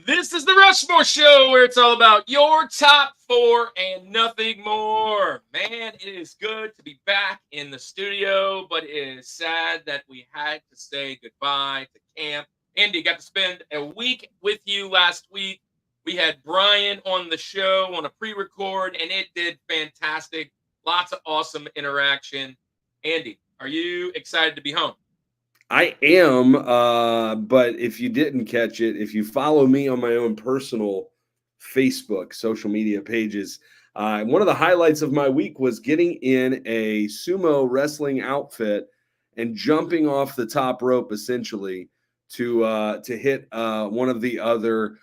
This is the Rushmore Show, where it's all about your top four and nothing more. Man, it is good to be back in the studio, but it is sad that we had to say goodbye to camp. Andy, got to spend a week with you last week. We had Brian on the show on a pre record, and it did fantastic. Lots of awesome interaction. Andy, are you excited to be home? I am, but if you didn't catch it, if you follow me on my own personal Facebook social media pages, one of the highlights of my week was getting in a sumo wrestling outfit and jumping off the top rope essentially to hit one of the other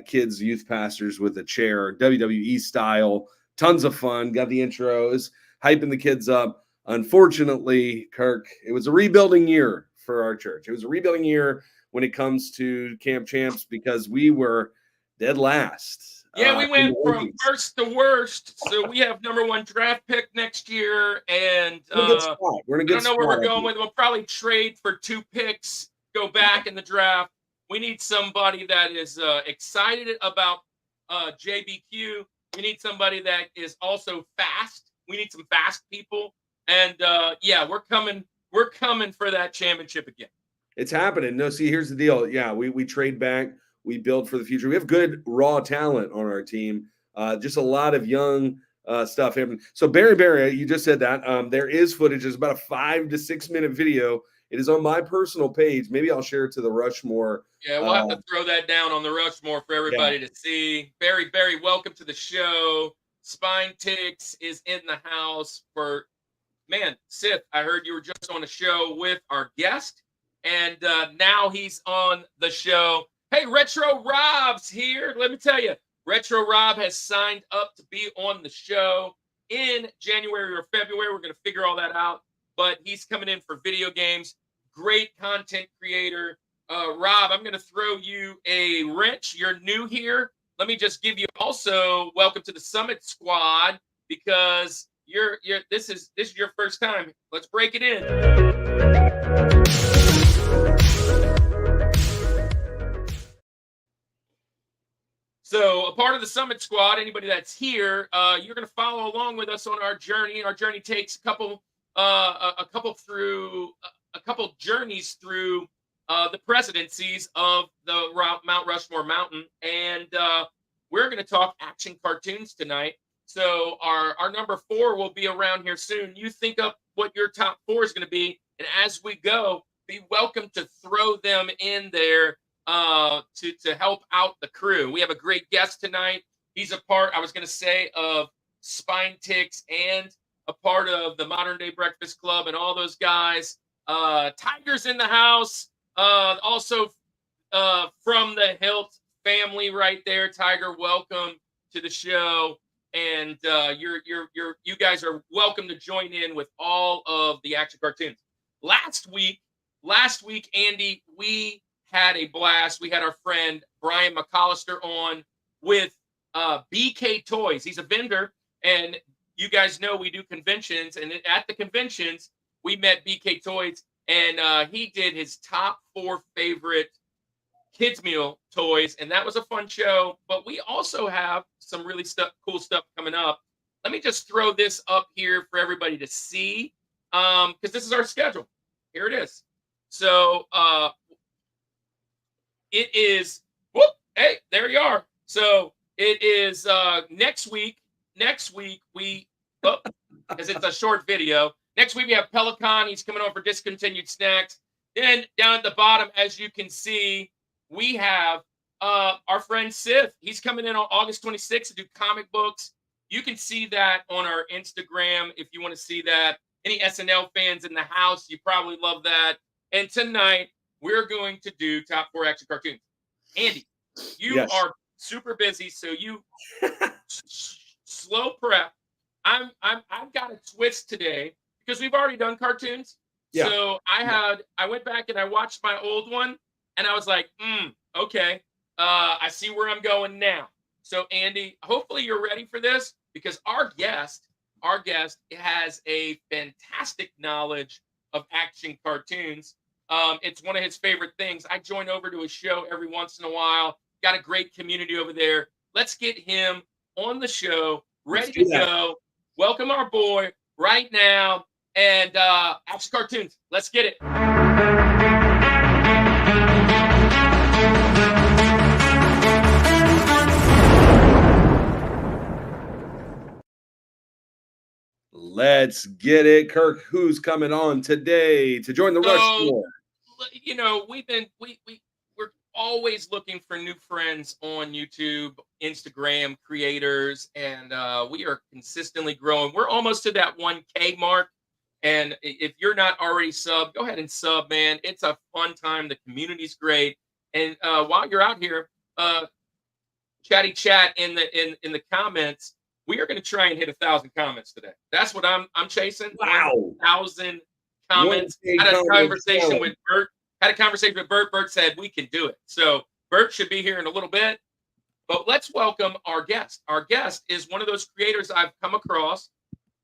kids youth pastors with a chair, WWE style. Tons of fun. Got the intros, hyping the kids up. Unfortunately, Kirk, it was a rebuilding year for our church. It was a rebuilding year when it comes to Camp Champs because we were dead last Yeah, we in went the from rankings. first to worst. So we have number one draft pick next year, and We're in a good spot. We're in a I good don't know where we're spot. going with it. We'll probably trade for two picks, go back in the draft. We need somebody that is excited about JBQ. We need somebody that is also fast. We need some fast people, and yeah, we're coming. We're coming for that championship again. It's happening. No, see, here's the deal. Yeah, we trade back. We build for the future. We have good raw talent on our team. Just a lot of young stuff. So Barry, you just said that. There is footage. There's about a 5 to 6 minute video. It is on my personal page. Maybe I'll share it to the Rushmore. Yeah, we'll have to throw that down on the Rushmore for Yeah, everybody to see. Barry, welcome to the show. Spine Ticks is in the house for man, Sith. I heard you were just on a show with our guest, and now he's on the show. Hey, Retro Rob's here. Let me tell you, Retro Rob has signed up to be on the show in January or February. We're going to figure all that out, but he's coming in for video games. Great content creator. Rob, I'm going to throw you a wrench. You're new here. Let me just give you also welcome to the Summit Squad because this is your first time. Let's break it in. So, a part of the Summit Squad, anybody that's here, you're going to follow along with us on our journey. Our journey takes a couple journeys through the presidencies of the Mount Rushmore Mountain, and we're going to talk action cartoons tonight. So our number four will be around here soon. You think up what your top four is going to be, and as we go, be welcome to throw them in there to help out the crew. We have a great guest tonight. He's a part, I was going to say, of Spine Ticks and a part of the Modern Day Breakfast Club and all those guys. Tiger's in the house. Also from the Hilt family right there. Tiger, welcome to the show. And you guys are welcome to join in with all of the action cartoons. Last week, Andy, we had a blast. We had our friend Brian McAllister on with BK Toys. He's a vendor, and you guys know we do conventions. And at the conventions, we met BK Toys, and he did his top four favorite kids meal toys, and that was a fun show. But we also have some really cool stuff coming up. Let me just throw this up here for everybody to see, because this is our schedule. Here it is. So it is. Whoop! Hey, there you are. So it is next week. Next week because it's a short video. Next week we have Pelican. He's coming on for discontinued snacks. Then down at the bottom, as you can see, we have our friend Sith. He's coming in on August 26th to do comic books. You can see that on our Instagram if you want to see that. Any SNL fans in the house, you probably love that. And tonight, we're going to do top four action cartoons. Andy, you are super busy, so you slow prep. I've got a twist today because we've already done cartoons. Yeah. So I went back and I watched my old one, and I was like, okay, I see where I'm going now. So Andy, hopefully you're ready for this because our guest has a fantastic knowledge of action cartoons. It's one of his favorite things. I join over to his show every once in a while. got a great community over there. Let's get him on the show, Let's ready do to that. go. Welcome our boy right now. And Action Cartoons, let's get it. Let's get it. Kirk, who's coming on today to join the So, Rushmore? you know, we're always looking for new friends on YouTube, Instagram creators, and we are consistently growing. We're almost to that 1K mark. And if you're not already sub, go ahead and sub, man. It's a fun time. The community's great. And while you're out here, chatty chat in the comments, we are going to try and hit 1,000 comments today. That's what I'm chasing. Wow. 1,000 comments. 1K Had a comments conversation selling. with Bert. Had a conversation with Bert. Bert said we can do it. So Bert should be here in a little bit. But let's welcome our guest. Our guest is one of those creators I've come across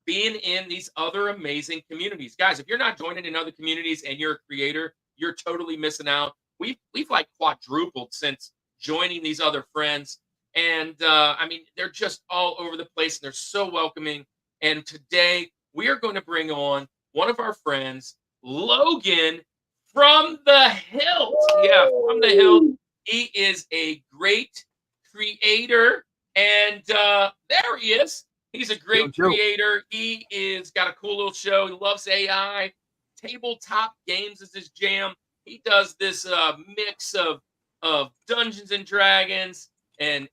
being in these other amazing communities. Guys, if you're not joining in other communities and you're a creator, you're totally missing out. We've like quadrupled since joining these other friends. And I mean, they're just all over the place and they're so welcoming. And today we are going to bring on one of our friends, Logan from the Hilt. Yeah, from the Hilt. He is a great creator. And there he is. He's a great creator. He is got a cool little show. He loves AI. Tabletop games is his jam. He does this mix of Dungeons and Dragons and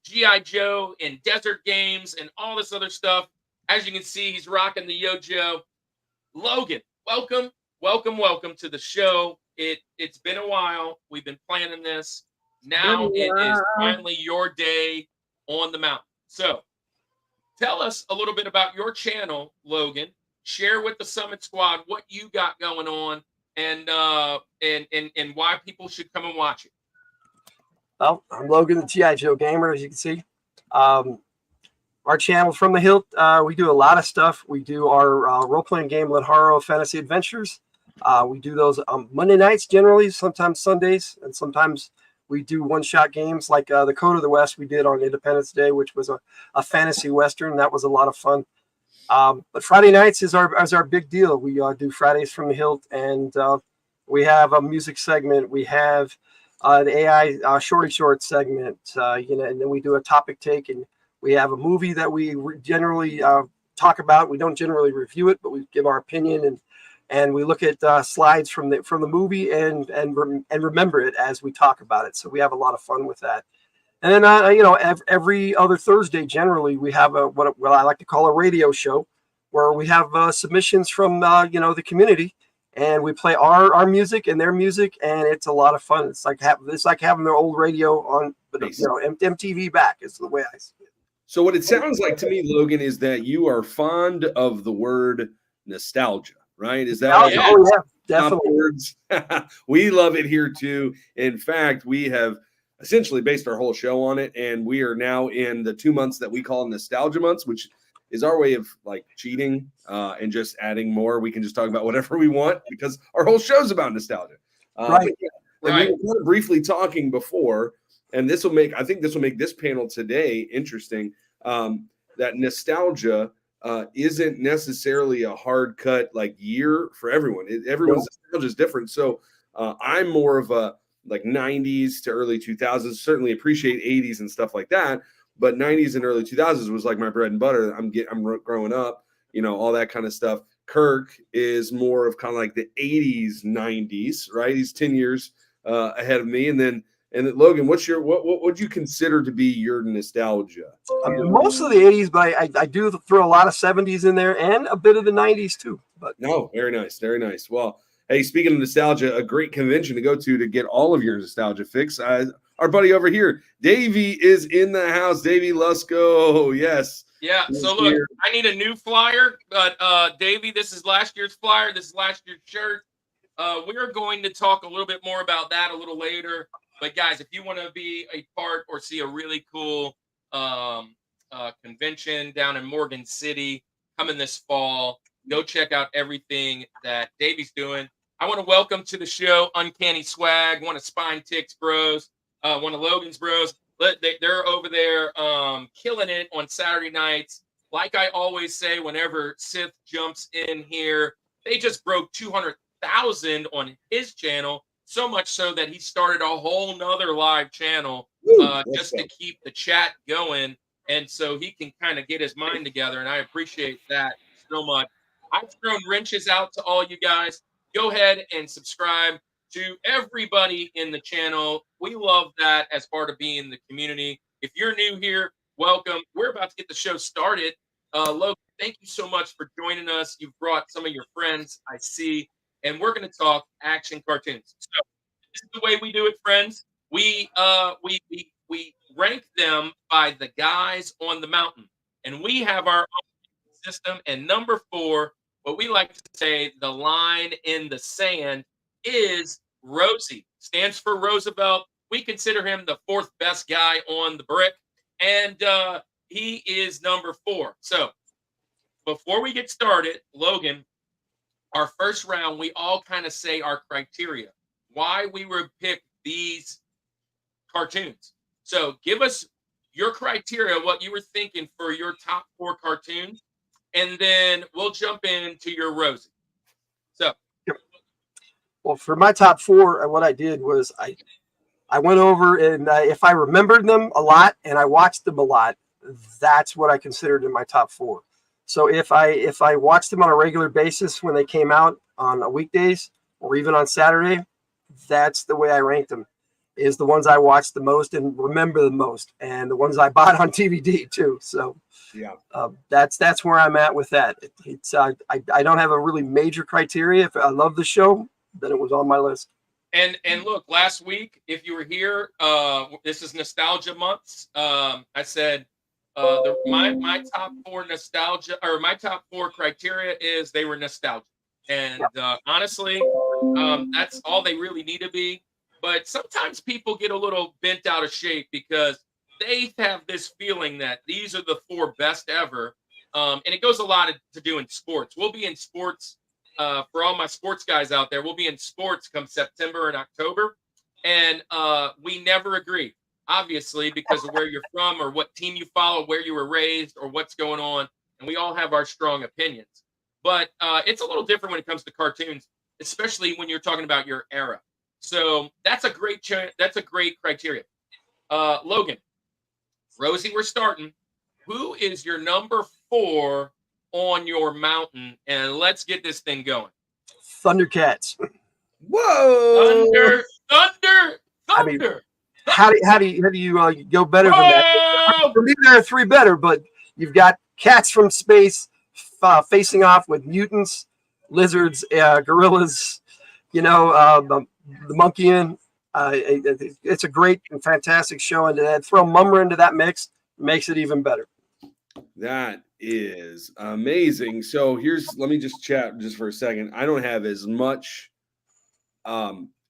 GI Joe and desert games and all this other stuff. As you can see, he's rocking the Yojo. Logan, welcome to the show. It's been a while. We've been planning this. Now it is finally your day on the mountain. So tell us a little bit about your channel, Logan. Share with the Summit Squad what you got going on and why people should come and watch it. Well, I'm Logan, the GI Joe gamer, as you can see. Our channel From the Hilt, we do a lot of stuff. We do our role-playing game, Lenharo Fantasy Adventures. We do those Monday nights generally, sometimes Sundays, and sometimes we do one-shot games like the Code of the West we did on Independence Day, which was a fantasy western. That was a lot of fun. But Friday nights is our big deal. We do Fridays from the Hilt, and we have a music segment. We have an AI short segment, and then we do a topic take, and we have a movie that we generally talk about. We don't generally review it, but we give our opinion, and we look at slides from the movie and remember it as we talk about it. So we have a lot of fun with that. And then every other Thursday, generally, we have what I like to call a radio show, where we have submissions from the community, and we play our music and their music, and it's a lot of fun. It's like having their old radio on, but MTV back is the way I see it. So what it sounds like to me, Logan, is that you are fond of the word nostalgia, right? Is that yeah, definitely. Words? We love it here too. In fact, we have essentially based our whole show on it, and we are now in the 2 months that we call nostalgia months, which is our way of like cheating and just adding more. We can just talk about whatever we want because our whole show's about nostalgia. Right. Right. We were briefly talking before, and I think this will make this panel today interesting. That nostalgia isn't necessarily a hard cut like year for everyone. Everyone's nostalgia is different. So I'm more of a like 90s to early 2000s. Certainly appreciate 80s and stuff like that, but 90s and early 2000s was like my bread and butter. I'm growing up, all that kind of stuff. Kirk is more of kind of like the 80s, 90s, right? He's 10 years ahead of me, and then Logan, what would you consider to be your nostalgia? Most of the 80s, but I do throw a lot of 70s in there and a bit of the 90s too. But no, very nice, very nice. Well, hey, speaking of nostalgia, a great convention to go to get all of your nostalgia fix. Our buddy over here, Davey, is in the house. Davey Lusko, yes. Yeah, so look, I need a new flyer, but Davey, this is last year's flyer. This is last year's shirt. We're going to talk a little bit more about that a little later. But guys, if you want to be a part or see a really cool convention down in Morgan City coming this fall, go check out everything that Davey's doing. I want to welcome to the show Uncanny Swag, one of Spine Ticks Bros. one of Logan's bros. They're over there killing it on Saturday nights. Like I always say, whenever Sith jumps in here, they just broke 200,000 on his channel, so much so that he started a whole nother live channel just to keep the chat going. And so he can kind of get his mind together. And I appreciate that so much. I've thrown wrenches out to all you guys. Go ahead and subscribe to everybody in the channel. We love that as part of being the community. If you're new here, welcome. We're about to get the show started. Logan, thank you so much for joining us. You've brought some of your friends, I see, and we're going to talk action cartoons. So this is the way we do it, friends. We rank them by the guys on the mountain, and we have our own system. And number 4, what we like to say, the line in the sand, is Rosie. Stands for Roosevelt. We consider him the 4th best guy on the brick, and he is number 4. So before we get started, Logan, our first round, we all kind of say our criteria, why we would pick these cartoons. So give us your criteria, what you were thinking for your top 4 cartoons, and then we'll jump into your Rosie. So, well, for my top 4, what I did was I went over and if I remembered them a lot and I watched them a lot, that's what I considered in my top 4. So if I watched them on a regular basis when they came out on weekdays or even on Saturday, that's the way I ranked them. Is the ones I watched the most and remember the most, and the ones I bought on DVD too. So yeah, that's where I'm at with that. It's I don't have a really major criteria. If I love the show, then it was on my list. And look, last week, if you were here, this is nostalgia months. I said my top 4 nostalgia, or my top 4 criteria is they were nostalgia, and honestly, that's all they really need to be. But sometimes people get a little bent out of shape because they have this feeling that these are the 4 best ever, and it goes a lot to do in sports. We'll be in sports. For all my sports guys out there, we'll be in sports come September and October, and we never agree, obviously, because of where you're from or what team you follow, where you were raised, or what's going on, and we all have our strong opinions. But it's a little different when it comes to cartoons, especially when you're talking about your era. So that's a great that's a great criteria. Logan, Rosie, we're starting. Who is your number 4 on your mountain? And let's get this thing going. Thundercats. Whoa! Thunder! I mean, how do you go better than that? For me, there are 3 better, but you've got cats from space facing off with mutants, lizards, gorillas. The monkey in. It's a great and fantastic show, and throw Mummer into that mix makes it even better. That is amazing. So let me just chat just for a second. I don't have as much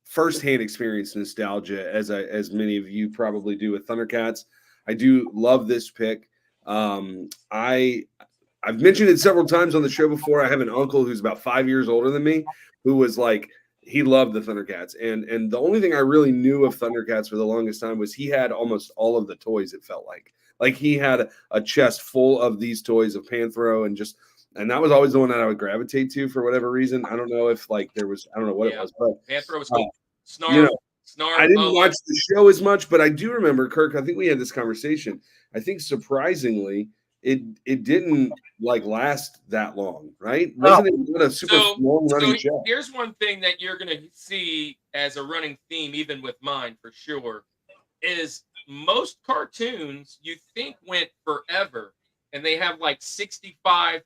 firsthand experience nostalgia as many of you probably do with Thundercats. I do love this pick. I've mentioned it several times on the show before. I have an uncle who's about 5 years older than me who was like, he loved the Thundercats. And the only thing I really knew of Thundercats for the longest time was he had almost all of the toys, it felt like. Like he had a chest full of these toys of Panthro and that was always the one that I would gravitate to for whatever reason. I don't know if I don't know what it was, but Panthro was cool. Snarl. I didn't watch the show as much, but I do remember, Kirk, I think we had this conversation. I think surprisingly, it didn't last that long, right? Wasn't it a super long running show? Here's one thing that you're going to see as a running theme, even with mine for sure, is most cartoons you think went forever, and they have 65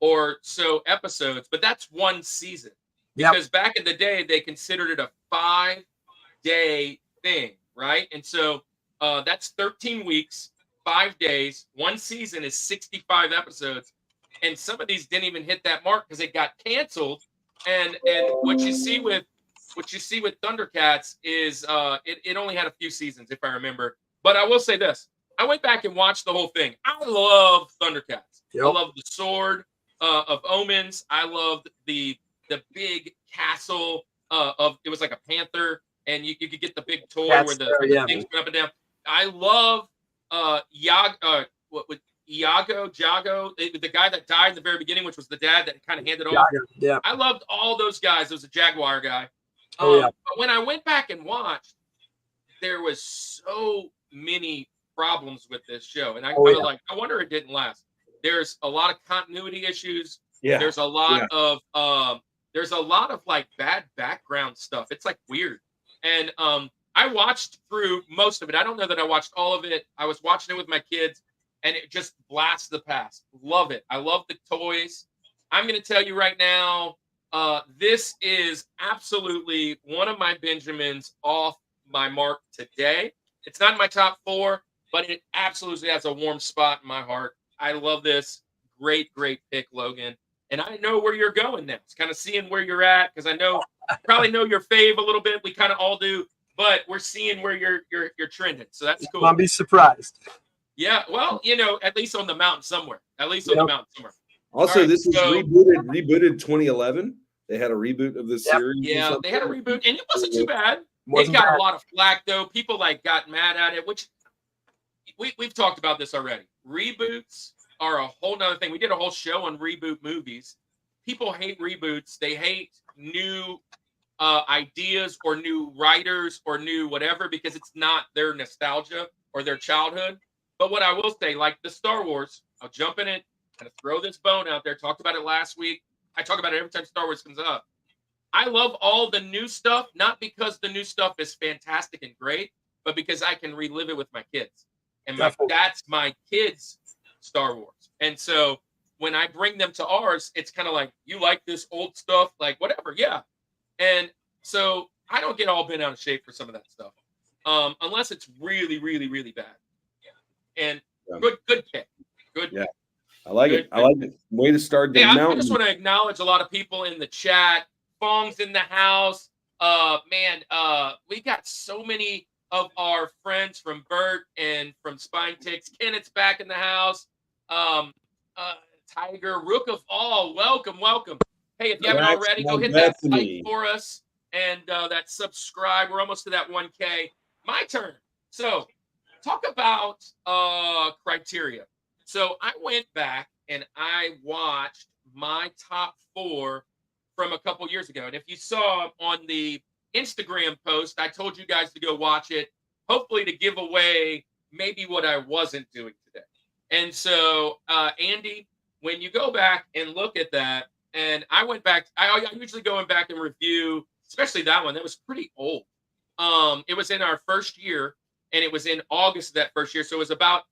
or so episodes, but that's one season. Because back in the day, they considered it a 5-day thing, right? And so that's 13 weeks. 5 days, one season is 65 episodes, and some of these didn't even hit that mark because it got canceled. And what you see with Thundercats is it only had a few seasons, if I remember. But I will say this: I went back and watched the whole thing. I love Thundercats. I love the sword of omens. I loved the big castle of it was like a panther, and you could get the big toy That's where the fair, yeah. things went up and down. I love Jago, the guy that died in the very beginning, which was the dad that kind of handed off. Yeah. I loved all those guys. There was a Jaguar guy. Oh, yeah. But when I went back and watched, there was so many problems with this show, and I Oh, kind of yeah. like, I wonder it didn't last. There's a lot of continuity issues. Yeah. There's a lot of like bad background stuff. It's like weird. And I watched through most of it. I don't know that I watched all of it. I was watching it with my kids, and it just blasts the past. Love it. I love the toys. I'm going to tell you right now, this is absolutely one of my Benjamins off my mark today. It's not in my top 4, but it absolutely has a warm spot in my heart. I love this. Great pick, Logan. And I know where you're going now. It's kind of seeing where you're at, because I know probably know your fave a little bit. We kind of all do, but we're seeing where you're trending. So that's cool. I'll be surprised. Yeah, well, at least on the mountain somewhere. At least on the mountain somewhere. Also, right, this was rebooted 2011. They had a reboot of this series. Yeah, they had a reboot, and it wasn't too bad. It got a lot of flack, though. People got mad at it, which we've talked about this already. Reboots are a whole nother thing. We did a whole show on reboot movies. People hate reboots. They hate new ideas or new writers or new whatever, because it's not their nostalgia or their childhood. But what I will say, like the Star Wars, I'll jump in it and throw this bone out there. Talked about it last week. I talk about it every time Star Wars comes up. I love all the new stuff, not because the new stuff is fantastic and great, but because I can relive it with my kids. And that's my kids' Star Wars. And so when I bring them to ours, it's kind of like, you like this old stuff, like whatever, yeah. And so I don't get all bent out of shape for some of that stuff, unless it's really, really, really bad. And good pick. Good. Yeah, I like it. I like it. Way to start the mountain. I just want to acknowledge a lot of people in the chat. Fong's in the house. We got so many of our friends from Bert and from Spine Ticks. Kenneth's back in the house. Tiger, Rook of All, welcome. Hey, if you haven't already, go hit that like for us and that subscribe. We're almost to that 1K. My turn. So talk about criteria. So I went back and I watched my top 4 from a couple years ago. And if you saw on the Instagram post, I told you guys to go watch it, hopefully to give away maybe what I wasn't doing today. And so, Andy, when you go back and look at that, and I went back, I usually go back and review, especially that one. That was pretty old. It was in our first year, and it was in August of that first year. So it was about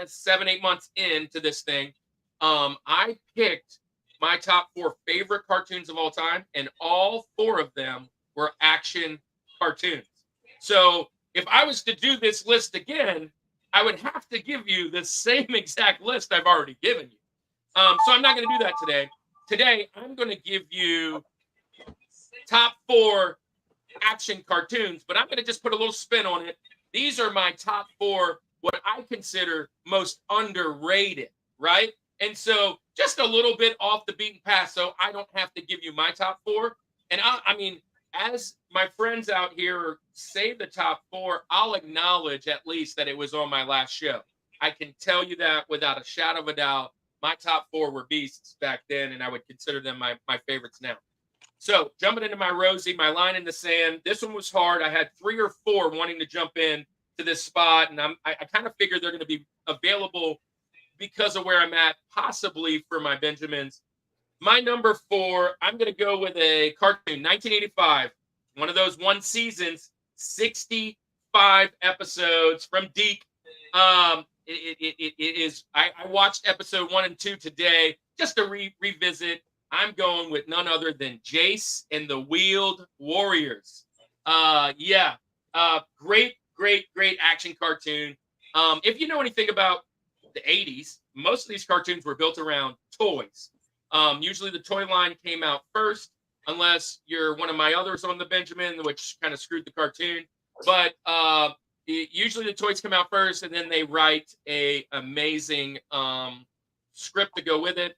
7-8 months into this thing. I picked my top 4 favorite cartoons of all time, and all 4 of them were action cartoons. So if I was to do this list again, I would have to give you the same exact list I've already given you. So I'm not going to do that today. Today, I'm going to give you top 4 action cartoons, but I'm going to just put a little spin on it. These are my top 4, what I consider most underrated, right? And so just a little bit off the beaten path, so I don't have to give you my top 4. And I mean, as my friends out here say the top 4, I'll acknowledge at least that it was on my last show. I can tell you that without a shadow of a doubt. My top 4 were beasts back then, and I would consider them my favorites now. So jumping into my Rosie, my line in the sand. This one was hard. I had 3 or 4 wanting to jump in to this spot, and I kind of figured they're going to be available because of where I'm at, possibly for my Benjamins. My number 4, I'm going to go with a cartoon, 1985. One of those one seasons, 65 episodes from Deke. It is. I watched episode 1 and 2 today just to revisit. I'm going with none other than Jace and the Wheeled Warriors. Great action cartoon. If you know anything about the 80s, most of these cartoons were built around toys. Usually the toy line came out first, unless you're one of my others on the Benjamin, which kind of screwed the cartoon. But usually the toys come out first, and then they write a amazing script to go with it.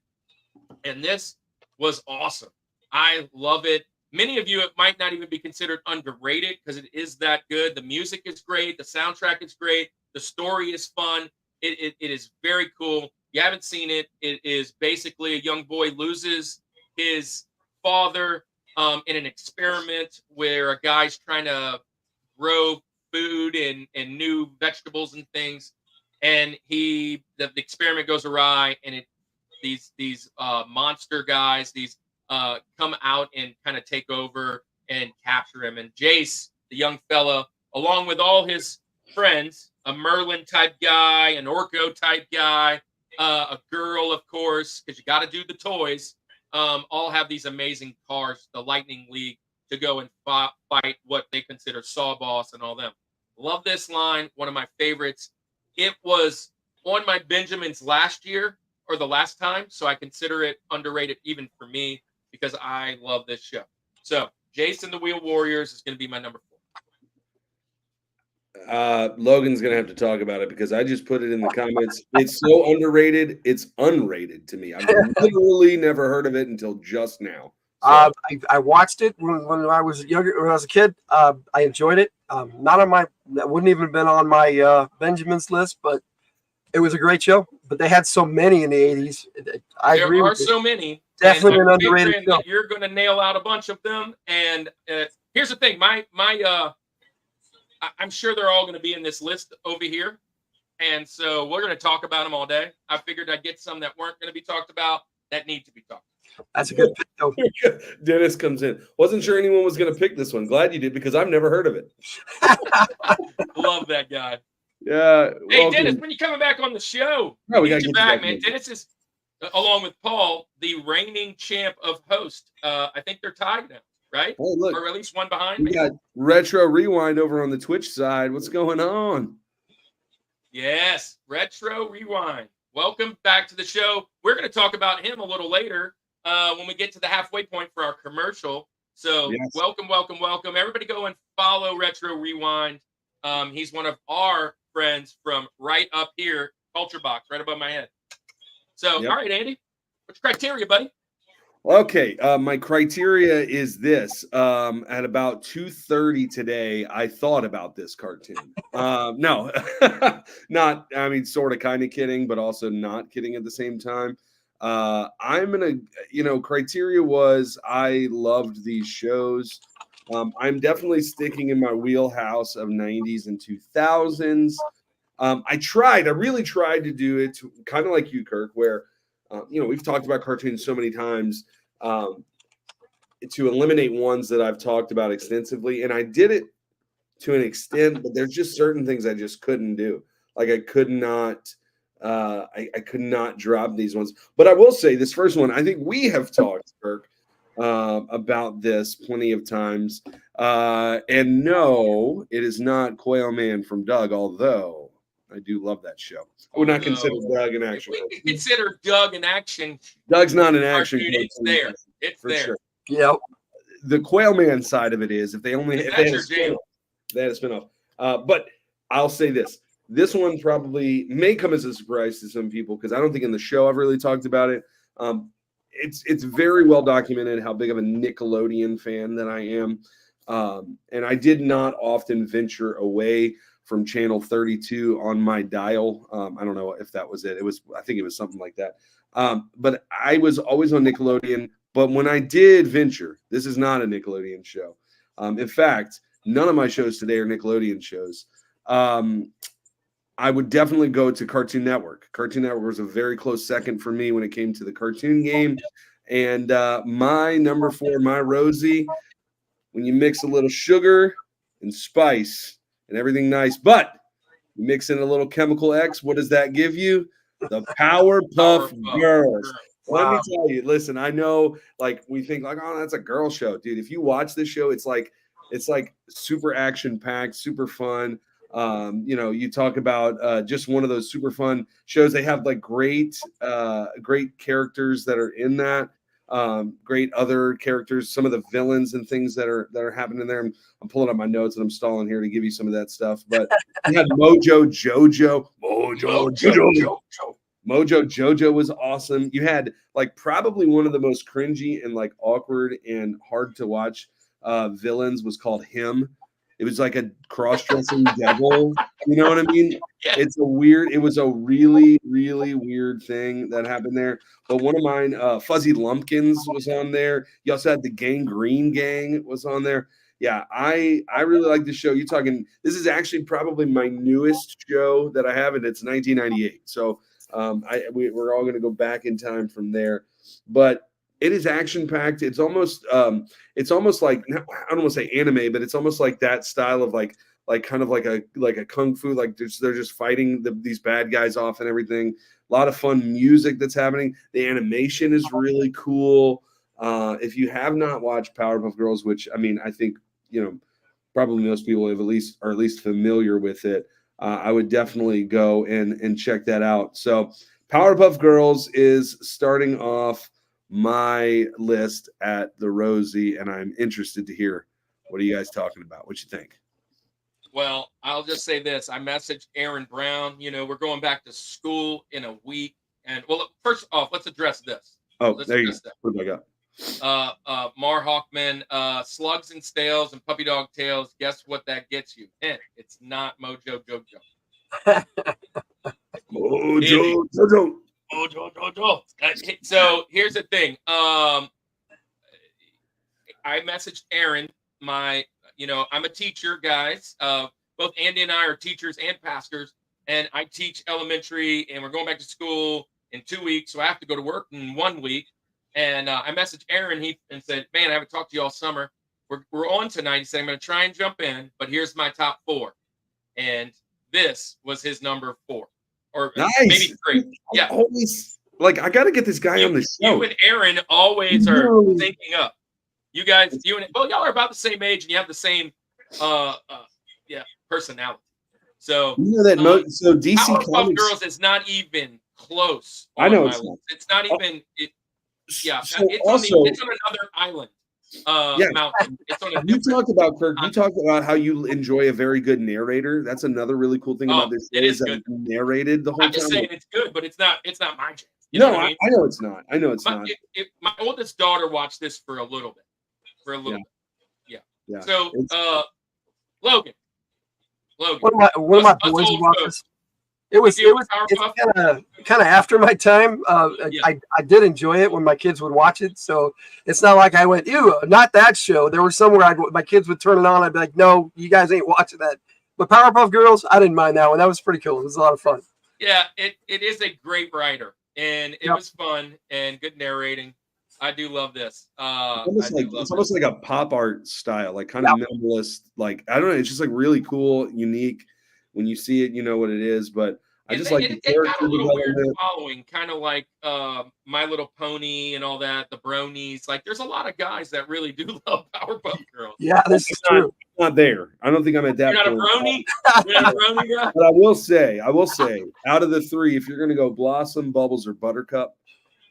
And this was awesome. I love it. many of you, it might not even be considered underrated because it is that good. The music is great. The soundtrack is great. The story is fun. It is very cool. You haven't seen it. It is basically a young boy loses his father in an experiment where a guy's trying to grow food and new vegetables and things. And the experiment goes awry, and these monster guys, these come out and kind of take over and capture him. And Jace, the young fella, along with all his friends, a Merlin type guy, an Orko type guy, a girl, of course, because you got to do the toys, all have these amazing cars, the Lightning League, to go and fight what they consider Saw Boss and all them. Love this line, one of my favorites. It was on my Benjamins last year or the last time, so I consider it underrated even for me because I love this show. So Jason the Wheel Warriors is going to be my number 4. Logan's gonna have to talk about it because I just put it in the comments. It's so underrated, it's unrated to me. I've literally never heard of it until just now. So. I watched it when I was younger, when I was a kid. I enjoyed it. Not on my, that wouldn't even been on my Benjamin's list, but it was a great show. But they had so many in the 80s. I agree. There are so many. Definitely an underrated show. You're going to nail out a bunch of them. And here's the thing, I'm sure they're all going to be in this list over here. And so we're going to talk about them all day. I figured I'd get some that weren't going to be talked about that need to be talked about. That's a good pick, though. Dennis comes in. Wasn't sure anyone was going to pick this one. Glad you did because I've never heard of it. Love that guy. Yeah. Hey, welcome. Dennis, when you coming back on the show? No, we got to get you back, man. Dennis is, along with Paul, the reigning champ of host. I think they're tied now, right? Oh, look. Or at least one behind. We got Retro Rewind over on the Twitch side. What's going on? Yes, Retro Rewind. Welcome back to the show. We're going to talk about him a little later when we get to the halfway point for our commercial. So yes. Welcome. Everybody go and follow Retro Rewind. He's one of our friends from right up here, Culture Box, right above my head. So, All right, Andy, what's your criteria, buddy? Okay, my criteria is this. At about 2:30 today, I thought about this cartoon. No, not, I mean, sort of kind of kidding, but also not kidding at the same time. I'm going to, criteria was I loved these shows. I'm definitely sticking in my wheelhouse of 90s and 2000s. I really tried to do it kind of like you, Kirk, where we've talked about cartoons so many times to eliminate ones that I've talked about extensively. And I did it to an extent, but there's just certain things I just couldn't do. Like I could not drop these ones. But I will say this first one, I think we have talked, Kirk, about this plenty of times. And no, it is not Quail Man from Doug, although I do love that show. I would not consider Doug an action. If we could consider Doug an action. Doug's not an action. It's there. It's there. Sure. Yep. The Quail Man side of it is if they had a spinoff. But I'll say this. This one probably may come as a surprise to some people because I don't think in the show I've really talked about it. It's very well documented how big of a Nickelodeon fan that I am. And I did not often venture away from channel 32 on my dial. I don't know if that was it. I think it was something like that. But I was always on Nickelodeon. But when I did venture, this is not a Nickelodeon show. In fact, none of my shows today are Nickelodeon shows. I would definitely go to Cartoon Network. Cartoon Network was a very close second for me when it came to the cartoon game. And my number 4, my Rosie, when you mix a little sugar and spice and everything nice, but you mix in a little Chemical X, what does that give you? The Powerpuff Girls. Wow. Let me tell you, listen, I know like we think like, oh, that's a girl show. Dude, if you watch this show, it's like super action-packed, super fun. You talk about just one of those super fun shows. They have like great characters that are in that. Great other characters, some of the villains and things that are happening there. I'm pulling up my notes and I'm stalling here to give you some of that stuff. But we had Mojo Jojo. Mojo Jojo was awesome. You had like probably one of the most cringy and like awkward and hard to watch villains was called Him. It was like a cross-dressing devil. You know what I mean? Yeah. It was a really, really weird thing that happened there. But one of mine, Fuzzy Lumpkins was on there. You also had the Gangrene Gang was on there. Yeah, I really like this show. You're talking, this is actually probably my newest show that I have, and it's 1998. So we're all going to go back in time from there. But it is action packed. It's almost like, I don't want to say anime, but it's almost like that style of like kind of like a kung fu, like they're just fighting these bad guys off and everything. A lot of fun music that's happening. The animation is really cool. If you have not watched Powerpuff Girls, which I mean, I think probably most people are at least familiar with it, I would definitely go and check that out. So Powerpuff Girls is starting off my list at the Rosie, and I'm interested to hear what are you guys talking about? What you think? Well, I'll just say this. I messaged Aaron Brown. We're going back to school in a week. And well, first off, let's address this. There you go. What do I got? Mar Hawkman, Slugs and Stales and Puppy Dog Tails. Guess what that gets you? It's not Mojo Jojo. Mojo Jojo. Mojo. So here's the thing. I messaged Aaron. I'm a teacher, guys. Both Andy and I are teachers and pastors, and I teach elementary. And we're going back to school in 2 weeks, so I have to go to work in 1 week. And I messaged Aaron and said, "Man, I haven't talked to you all summer. We're on tonight." He said, "I'm going to try and jump in, but here's my top 4." And this was his number 4. Or nice. Maybe 3. Yeah. Always, I got to get this guy on the show. You and Aaron always are syncing up. You guys, y'all are about the same age and you have the same, personality. So, so DC Powerpuff Comics Girls is not even close. I know it's not even. It's on another island. Mountain. It's on a you talked about Kirk. You talked about how you enjoy a very good narrator. That's another really cool thing about this. It is good. Narrated the whole time. I'm just saying it's good, but it's not my chance. I know it's not. Not. My oldest daughter watched this for a little bit. Yeah. So, Logan. One of my boys watched this. It's kind of after my time. I did enjoy it when my kids would watch it. So it's not like I went, ew, not that show. There was somewhere my kids would turn it on. I'd be like, no, you guys ain't watching that. But Powerpuff Girls, I didn't mind that one. That was pretty cool. It was a lot of fun. Yeah, it is a great writer, and it was fun and good narrating. I do love this. It's almost like a pop art style, like kind of minimalist. Like I don't know, it's just like really cool, unique. When you see it, you know what it is. But I just like the character got a little weird following, kind of like My Little Pony and all that. The Bronies, like there's a lot of guys that really do love Powerpuff Girls. Yeah, this is true. I'm not there. I don't think I'm at that point. You're not a brony, bro. But I will say, out of the 3, if you're gonna go Blossom, Bubbles, or Buttercup,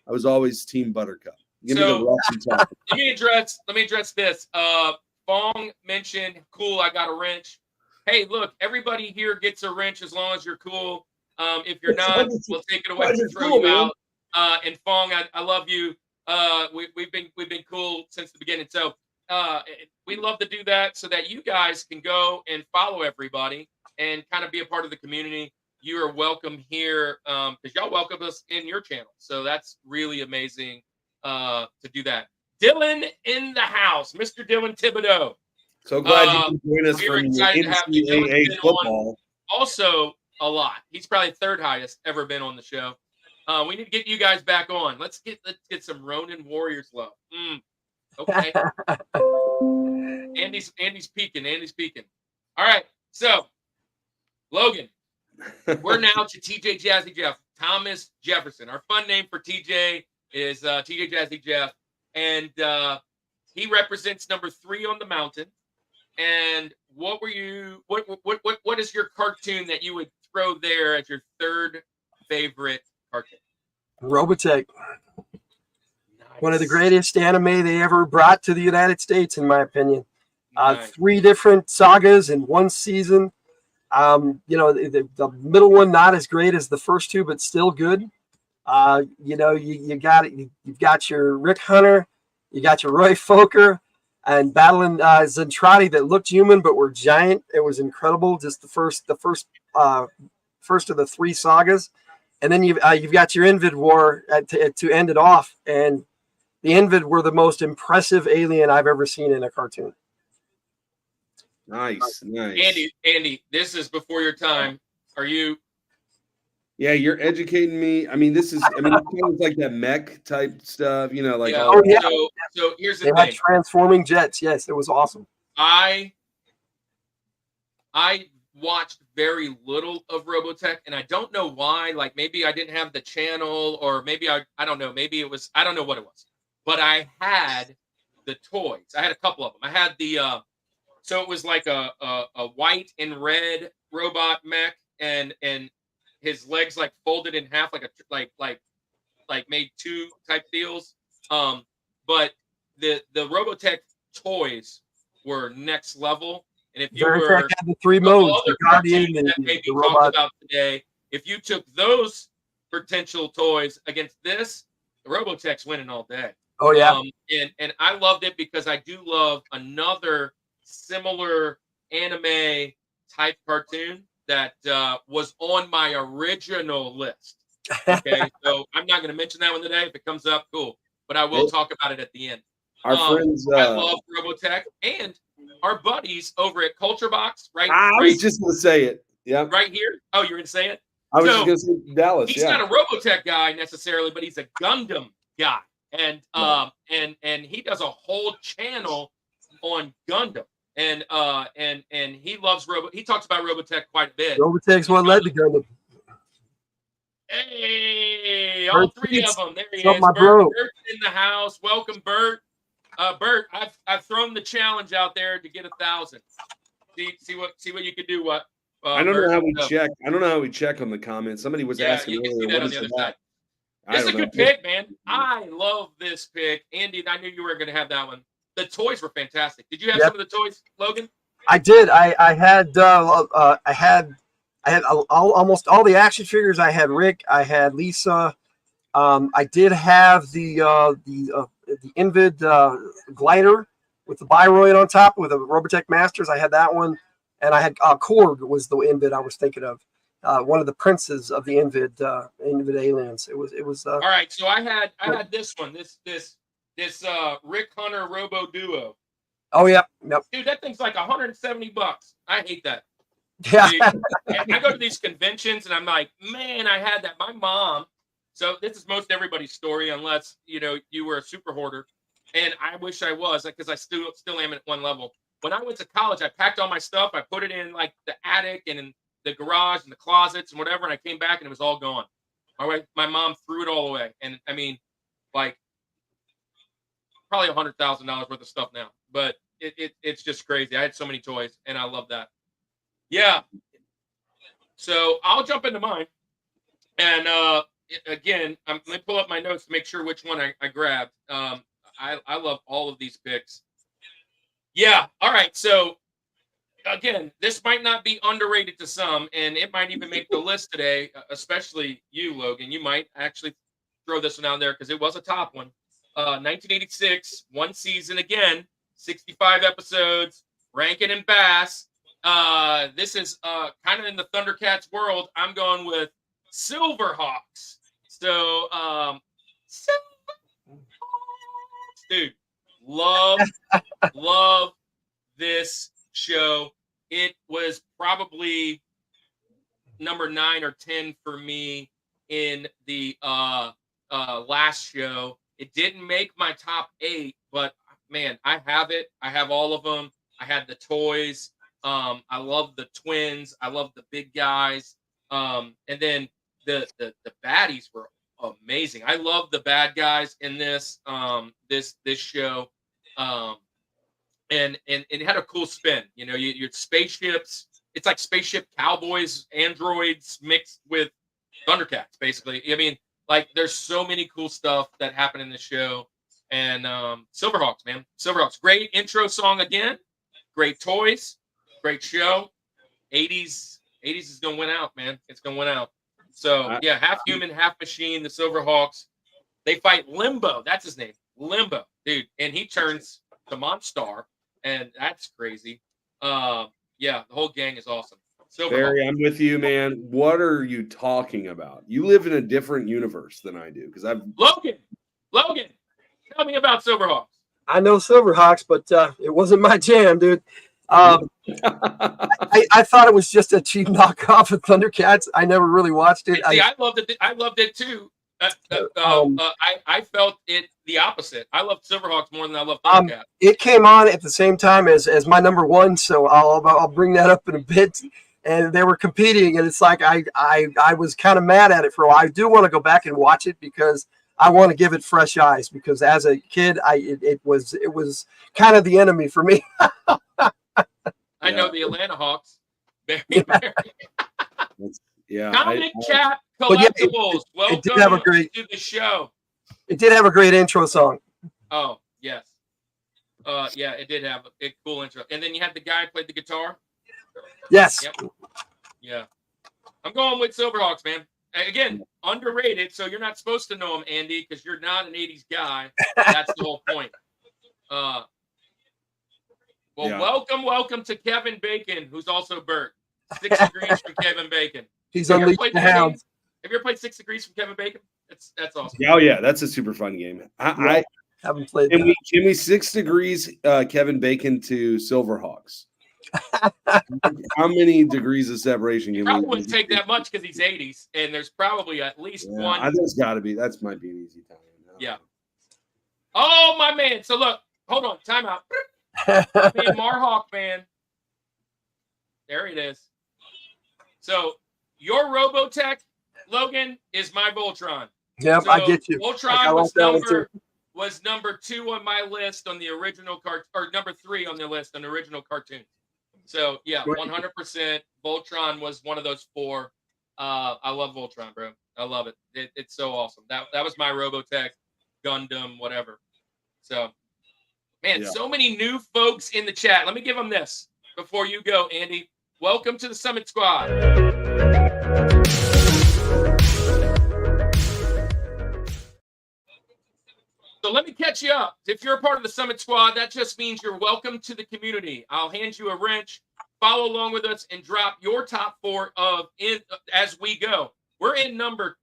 I was always Team Buttercup. Give me the Roxy top. Let me address this. Fong mentioned, cool, I got a wrench. Hey, look, everybody here gets a wrench as long as you're cool. If you're not, we'll take it away and throw you out. And Fong, I love you. We've been cool since the beginning. So we love to do that so that you guys can go and follow everybody and kind of be a part of the community. You are welcome here because y'all welcome us in your channel. So that's really amazing to do that. Dylan in the house, Mr. Dylan Thibodeau. So glad you can join us from NCAA football. Also, a lot. He's probably third highest ever been on the show. We need to get you guys back on. Let's get some Ronin Warriors love. Okay. Andy's peeking. All right. So, Logan, we're now to TJ Jazzy Jeff, Thomas Jefferson. Our fun name for TJ is TJ Jazzy Jeff, and he represents number 3 on the mountain. And what is your cartoon that you would throw there as your 3rd favorite cartoon? Robotech. Nice. One of the greatest anime they ever brought to the United States, in my opinion. Nice. 3 different sagas in 1 season. The middle one not as great as the first 2, but still good. You got it. You've got your Rick Hunter, you got your Roy Fokker, and battling Zentradi that looked human but were giant. It was incredible. Just first of the three sagas, and then you've got your Invid War to end it off. And the Invid were the most impressive alien I've ever seen in a cartoon. Nice. Andy, this is before your time. Are you? Yeah, you're educating me. I mean, it's kind of like that mech type stuff, like Yeah. all. So here's the They thing. had transforming jets. Yes, it was awesome. I watched very little of Robotech, and I don't know why. Like maybe I didn't have the channel, or maybe I don't know. Maybe it was, I don't know what it was. But I had the toys. I had a couple of them. I had the so it was like a white and red robot mech, and his legs like folded in half, like like made two type deals. But the Robotech toys were next level. And if you were had the three modes, other the Guardian cartoons and that maybe the talked robot. about today, if you took those potential toys against this, the Robotech's winning all day. Oh yeah. And I loved it because I do love another similar anime type cartoon that was on my original list. Okay, so I'm not going to mention that one today. If it comes up, cool. But I will talk about it at the end. Our friends. I love Robotech and our buddies over at Culture Box, right? I was just going to say it. Yeah. Right here. Oh, you're going to say it? I was just going to say Dallas. He's not a Robotech guy necessarily, but he's a Gundam guy. And and he does a whole channel on Gundam. And he loves he talks about Robotech quite a bit. Robotech's what led to Gundam. Hey, all three of them. There he is. My Bert's in the house. Welcome, Bert. Bert, I've thrown the challenge out there to get 1,000. See what you could do. What? I don't know how we check. I don't know how we check on the comments. Somebody was asking you can see earlier. that on the other side. This is a good pick, man. I love this pick, Andy. I knew you were going to have that one. The toys were fantastic. Did you have some of the toys, Logan? I did. I had almost all the action figures. I had Rick. I had Lisa. I did have the Invid glider with the Biroid on top with the Robotech Masters. I had that one, and I had Korg was the Invid I was thinking of. One of the princes of the Invid aliens. It was. All right, so I had this one. This Rick Hunter Robo Duo. Oh yeah, yep. Dude, that thing's like $170. I hate that. Yeah. I go to these conventions and I'm like, man, I had that. My mom. So this is most everybody's story, unless you were a super hoarder, and I wish I was, because I still am at one level. When I went to college, I packed all my stuff. I put it in like the attic and in the garage and the closets and whatever, and I came back and it was all gone. All right, my mom threw it all away, and I mean, like probably $100,000 worth of stuff now. But it's just crazy. I had so many toys, and I love that. Yeah. So I'll jump into mine, and again, let me pull up my notes to make sure which one I grabbed. I love all of these picks. Yeah. All right. So again, this might not be underrated to some, and it might even make the list today, especially you, Logan. You might actually throw this one out there because it was a top one. 1986, one season again, 65 episodes, Rankin and Bass. This is kind of in the Thundercats world. I'm going with Silverhawks. So, dude, love this show. It was probably number 9 or 10 for me in the last show. It didn't make my top 8, but man, I have it. I have all of them. I had the toys. I love the twins. I love the big guys. And then the baddies were amazing. I love the bad guys in this this show. And it had a cool spin. Your spaceships. It's like spaceship cowboys, androids mixed with Thundercats, basically. I mean, like, there's so many cool stuff that happened in the show. And Silverhawks, man. Silverhawks. Great intro song again. Great toys. Great show. 80s is going to win out, man. It's going to win out. So yeah, half human, half machine. The Silverhawks. They fight Limbo. That's his name, Limbo, dude, and he turns to Monstar, and that's crazy. Yeah, the whole gang is awesome. Silverhawks. Barry, I'm with you, man. What are you talking about? You live in a different universe than I do because I've Logan, tell me about Silverhawks. I know Silverhawks, but it wasn't my jam, dude. I thought it was just a cheap knockoff of Thundercats. I never really watched it. See, I loved it. I loved it too. I felt it the opposite. I loved Silverhawks more than I loved Thundercats. It came on at the same time as my number one, so I'll bring that up in a bit. And they were competing, and it's like I was kind of mad at it for a while. I do want to go back and watch it because I want to give it fresh eyes. Because as a kid, it was kind of the enemy for me. I know the Atlanta Hawks. Very. Yeah. Comment, chat, collectibles. Welcome to the show. It did have a great intro song. Oh, yes. Yeah, it did have a cool intro. And then you had the guy who played the guitar. Yes. Yep. Yeah. I'm going with Silverhawks, man. Again, underrated, so you're not supposed to know him, Andy, because you're not an 80s guy. That's the whole point. Welcome to Kevin Bacon, who's also Bert. 6 Degrees from Kevin Bacon. He's unleashed the hounds. Have you ever played 6 Degrees from Kevin Bacon? That's awesome. Oh yeah, that's a super fun game. I haven't played. Can we 6 Degrees Kevin Bacon to Silverhawks? How many degrees of separation? Probably wouldn't take that much because he's 80s, and there's probably at least one. I think it's got to be. That might be an easy time. Yeah. Oh my man! So look, hold on, time out. Me and Marhawk, man. There it is. So your Robotech, Logan, is my Voltron. Yep, so I get you. Voltron was number 2 on my list on the original or number 3 on the list on the original cartoon. So yeah, 100%. Voltron was one of those 4. I love Voltron, bro. I love it. It's so awesome. That was my Robotech, Gundam, whatever. So, man, so many new folks in the chat. Let me give them this before you go, Andy. Welcome to the Summit Squad. So let me catch you up. If you're a part of the Summit Squad, that just means you're welcome to the community. I'll hand you a wrench, follow along with us, and drop your top 4 as we go. We're in number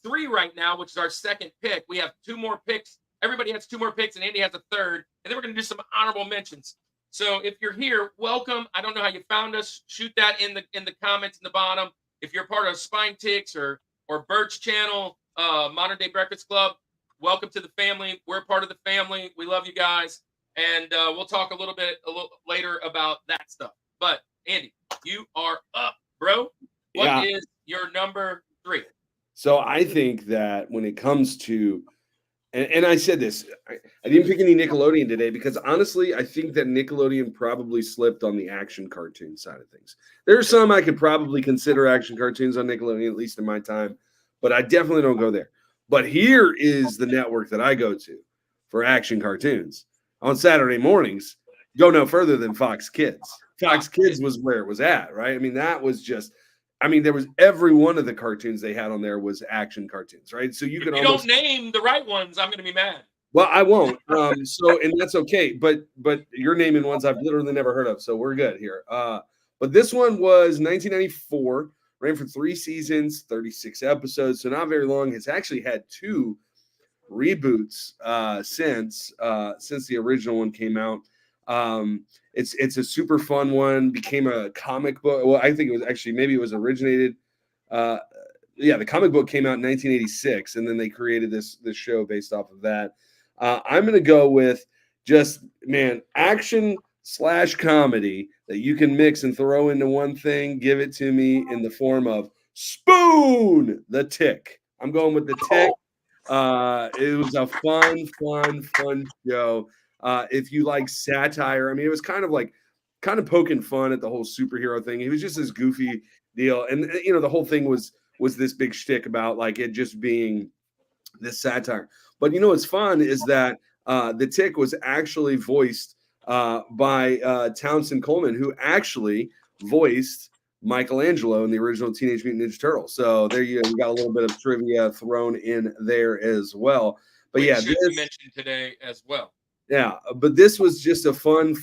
3 right now, which is our second pick. We have 2 more picks. Everybody has 2 more picks, and Andy has a third. And then we're going to do some honorable mentions. So if you're here, welcome. I don't know how you found us. Shoot that in the comments in the bottom. If you're part of Spine Ticks or Bert's channel, Modern Day Breakfast Club, welcome to the family. We're part of the family. We love you guys. And we'll talk a little later about that stuff. But Andy, you are up, bro. What is your number 3? So I think that when it comes to, and I said this, I didn't pick any Nickelodeon today because honestly, I think that Nickelodeon probably slipped on the action cartoon side of things. There are some I could probably consider action cartoons on Nickelodeon, at least in my time, but I definitely don't go there. But here is the network that I go to for action cartoons. On Saturday mornings, go no further than Fox Kids. Fox Kids was where it was at, right? I mean, that was just, there was every one of the cartoons they had on there was action cartoons, right? So you can don't name the right ones, I'm going to be mad. Well, I won't. And that's okay. But you're naming ones I've literally never heard of, so we're good here. But this one was 1994. Ran for 3 seasons, 36 episodes, so not very long. It's actually had 2 reboots since the original one came out. It's a super fun one. Became a comic book. Well, I think it was actually maybe it was originated. The comic book came out in 1986, and then they created this show based off of that. I'm gonna go with just action / comedy that you can mix and throw into one thing. Give it to me in the form of Spoon the Tick. I'm going with the Tick. It was a fun show. If you like satire, it was kind of poking fun at the whole superhero thing. It was just this goofy deal, and the whole thing was this big shtick about like it just being this satire. But what's fun is that the Tick was actually voiced by Townsend Coleman, who actually voiced Michelangelo in the original Teenage Mutant Ninja Turtles. So there you go. We got a little bit of trivia thrown in there as well. But Which yeah, should be mentioned today as well. Yeah, but this was just a fun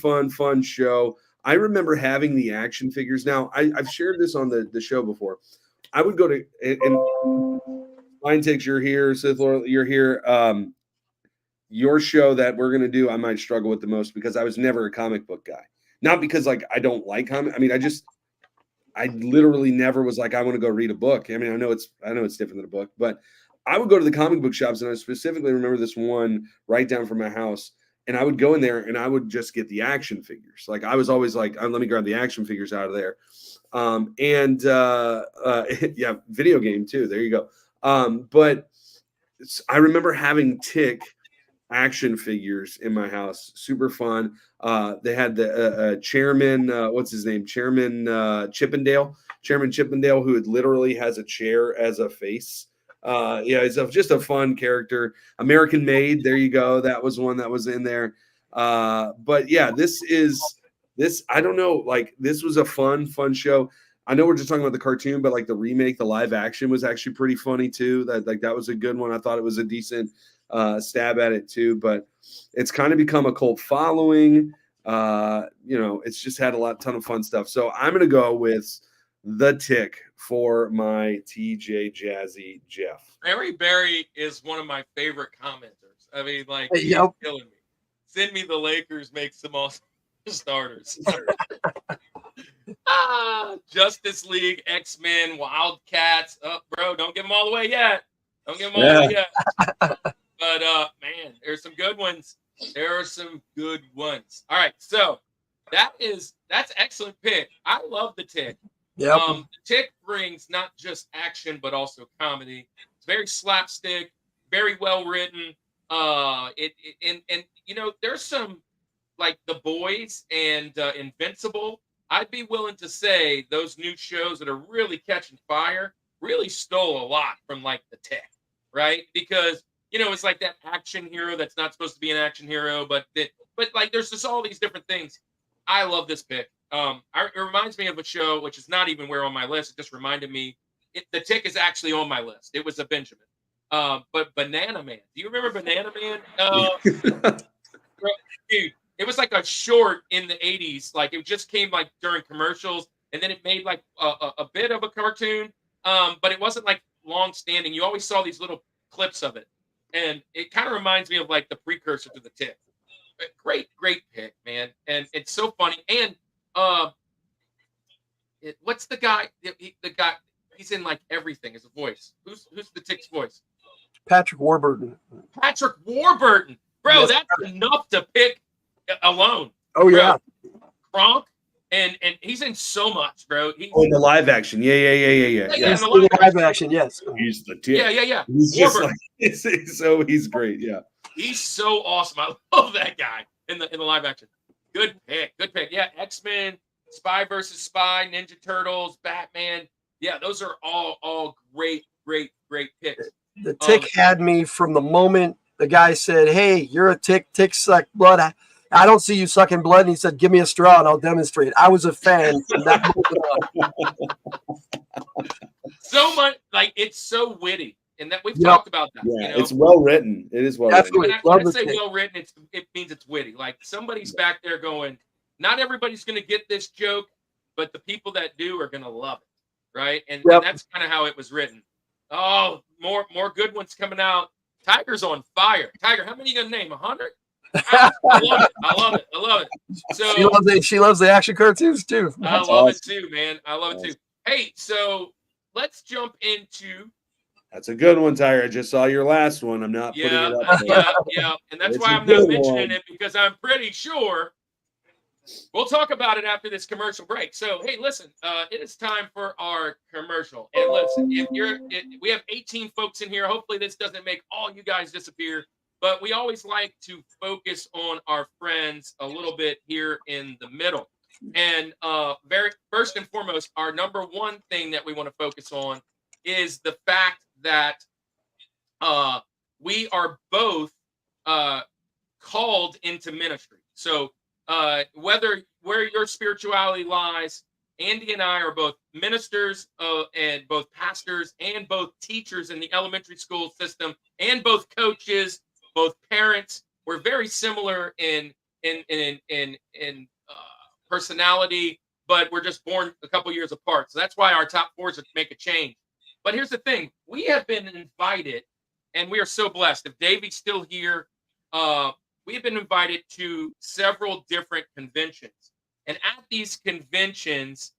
show. I remember having the action figures. Now, I've shared this on the show before. I would go to, and Mind Takes, you're here, Sith Lord, you're here. Your show that we're going to do, I might struggle with the most because I was never a comic book guy. Not because like I don't like comic. I mean, I literally never was like, I want to go read a book. I mean, I know it's different than a book, but I would go to the comic book shops, and I specifically remember this one right down from my house. And I would go in there and I would just get the action figures. Like I was always like, let me grab the action figures out of there. Yeah, video game too. There you go. But I remember having Tick action figures in my house. Super fun. They had the chairman, what's his name? Chairman Chippendale, who literally has a chair as a face. Yeah, he's just a fun character. American Made, there you go. That was one that was in there. But yeah, this I don't know, like this was a fun show. I know we're just talking about the cartoon, but like the remake, the live action was actually pretty funny too. That was a good one. I thought it was a decent stab at it too, but it's kind of become a cult following. It's just had a ton of fun stuff. So I'm gonna go with the Tick for my TJ Jazzy Jeff. Barry Barry is one of my favorite commenters. I mean, like, he's killing me. Send me the Lakers, make some awesome starters. Justice League, X-Men, Wildcats. Bro, don't give them all the way yet. But man, there's some good ones. There are some good ones. All right, so that's excellent pick. I love the Tick. Yep. The Tick brings not just action but also comedy. It's very slapstick, very well written. And there's some like The Boys and Invincible. I'd be willing to say those new shows that are really catching fire really stole a lot from like the Tick, right? Because it's like that action hero that's not supposed to be an action hero, but like there's just all these different things. I love this pick. It reminds me of a show which is not even where on my list. It just reminded me. The Tick is actually on my list. It was a Benjamin. But Banana Man. Do you remember Banana Man? Dude, it was like a short in the 80s. Like it just came like during commercials, and then it made like a bit of a cartoon. But it wasn't like long standing. You always saw these little clips of it. And it kind of reminds me of like the precursor to the Tick. Great pick, man. And it's so funny. And what's the guy? The guy, he's in like everything as a voice. Who's the Tick's voice? Patrick Warburton. Patrick Warburton. Bro, Yes. that's enough to pick alone. Oh, bro. yeah. Kronk. And he's in so much, bro. In the live action. Yeah. Yeah, Yes, in the live action, yes. He's the Tick. Yeah. He's just like, so he's great. Yeah. He's so awesome. I love that guy in the live action. Good pick. Yeah, X-Men, Spy versus Spy, Ninja Turtles, Batman. Yeah, those are all great picks. The Tick had me from the moment the guy said, "Hey, you're a Tick. Ticks suck blood. I don't see you sucking blood." And he said, "Give me a straw and I'll demonstrate." I was a fan from that moment on. So much, like it's so witty, and that we've talked about that. Yeah, it's well written. It is well written. When I say well written, it means it's witty. Like somebody's back there going, not everybody's going to get this joke, but the people that do are going to love it, right? And that's kind of how it was written. Oh, more good ones coming out. Tiger's on fire. Tiger, how many are you going to name? 100? I love it. So she loves the action cartoons too. I love it too, man. I love it too. Hey, so let's jump into. That's a good one, Tiger. I just saw your last one. I'm not putting it up. Yeah. And that's why I'm not mentioning it, because I'm pretty sure we'll talk about it after this commercial break. So, hey, listen, it is time for our commercial. And listen, we have 18 folks in here. Hopefully this doesn't make all you guys disappear. But we always like to focus on our friends a little bit here in the middle. And very first and foremost, our number one thing that we want to focus on is the fact that we are both called into ministry. So where your spirituality lies, Andy and I are both ministers and both pastors and both teachers in the elementary school system and both coaches, both parents. We're very similar in personality, but we're just born a couple years apart. So that's why our top fours make a change. But here's the thing: we have been invited, and we are so blessed. If Davey's still here, we have been invited to several different conventions. And at these conventions,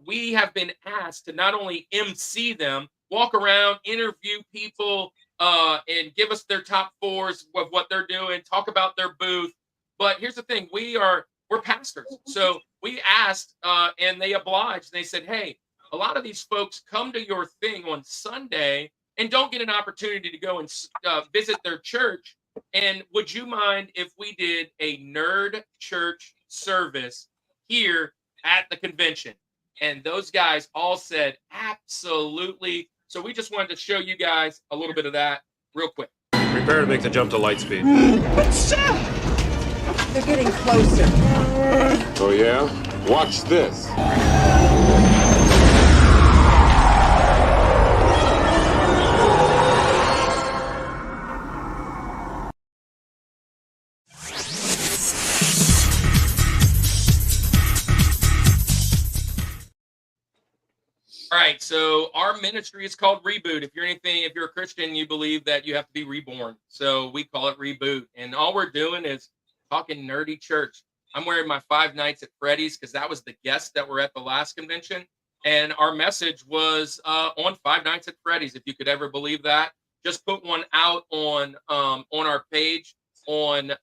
we have been asked to not only MC them, walk around, interview people, and give us their top fours of what they're doing, talk about their booth. But here's the thing: we're pastors, so we asked, and they obliged. They said, "Hey, a lot of these folks come to your thing on Sunday and don't get an opportunity to go and visit their church. And would you mind if we did a nerd church service here at the convention?" And those guys all said, absolutely. So we just wanted to show you guys a little bit of that real quick. Prepare to make the jump to light speed. They're getting closer. Oh, yeah? Watch this. All right, so our ministry is called Reboot. If you're a Christian, you believe that you have to be reborn. So we call it Reboot. And all we're doing is talking nerdy church. I'm wearing my 5 Nights at Freddy's because that was the guests that were at the last convention. And our message was on 5 Nights at Freddy's, if you could ever believe that. Just put one out on our page on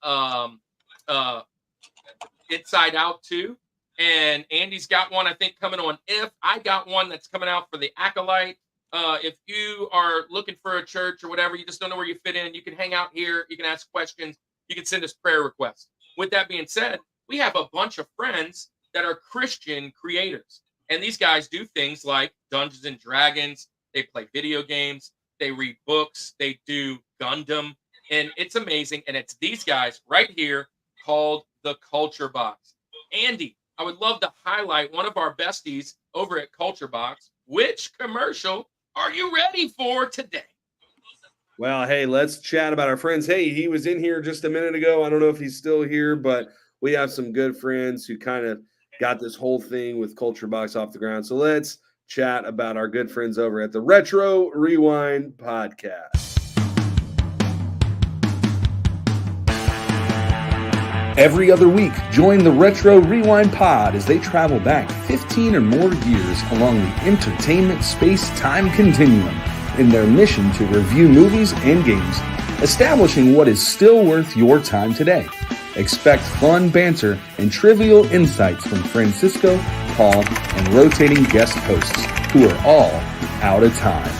Inside Out 2. And Andy's got one, I think, coming on If. I got one that's coming out for the Acolyte. If you are looking for a church or whatever, you just don't know where you fit in, you can hang out here. You can ask questions. You can send us prayer requests. With that being said, we have a bunch of friends that are Christian creators. And these guys do things like Dungeons and Dragons. They play video games. They read books. They do Gundam. And it's amazing. And it's these guys right here called the Culture Box. Andy, I would love to highlight one of our besties over at Culture Box. Which commercial are you ready for today? Well, hey, let's chat about our friends. Hey, he was in here just a minute ago. I don't know if he's still here, but we have some good friends who kind of got this whole thing with Culture Box off the ground. So let's chat about our good friends over at the Retro Rewind podcast. Every other week, join the Retro Rewind Pod as they travel back 15 or more years along the entertainment space-time continuum in their mission to review movies and games, establishing what is still worth your time today. Expect fun banter and trivial insights from Francisco, Paul, and rotating guest hosts who are all out of time.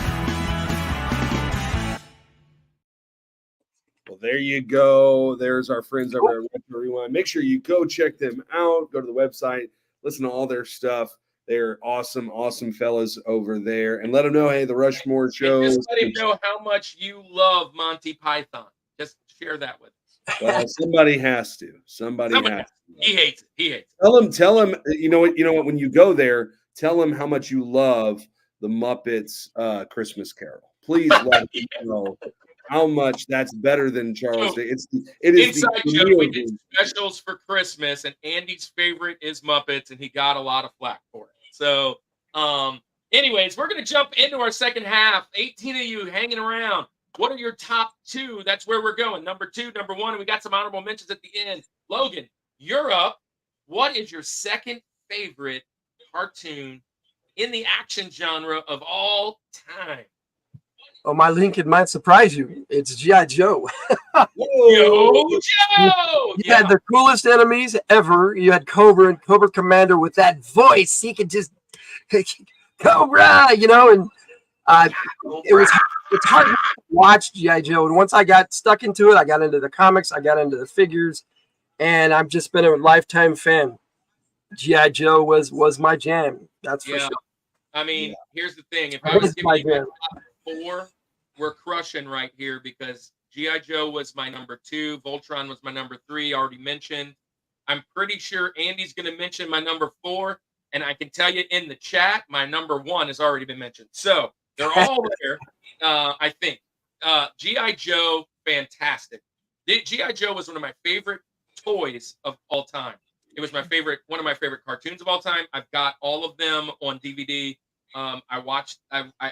There you go. There's our friends over at Retro Rewind. Make sure you go check them out. Go to the website, listen to all their stuff. They're awesome, awesome fellas over there. And let them know, hey, the Rushmore show. Just let him know how much you love Monty Python. Just share that with us. Well, somebody has to. Somebody has to. He hates it. He hates it. Tell him, you know what, when you go there, tell him how much you love the Muppets Christmas Carol. Please let him know how much that's better than Charles Day. It is inside joke. We did specials for Christmas, and Andy's favorite is Muppets, and he got a lot of flack for it. So, anyways, we're going to jump into our second half. 18 of you hanging around. What are your top 2? That's where we're going. Number 2, number 1, and we got some honorable mentions at the end. Logan, you're up. What is your second favorite cartoon in the action genre of all time? Oh, my Lincoln might surprise you. It's G.I. Joe. Yo, Joe! You had the coolest enemies ever. You had Cobra and Cobra Commander with that voice. He could just Cobra, and it's hard to watch G.I. Joe. And once I got stuck into it, I got into the comics, I got into the figures, and I've just been a lifetime fan. G.I. Joe was my jam. That's for sure. I mean, here's the thing. If I was giving you my top 4, we're crushing right here because G.I. Joe was my number 2. Voltron was my number 3, already mentioned. I'm pretty sure Andy's going to mention my number 4. And I can tell you in the chat, my number one has already been mentioned. So they're all there, I think. G.I. Joe, fantastic. G.I. Joe was one of my favorite toys of all time. It was one of my favorite cartoons of all time. I've got all of them on DVD. I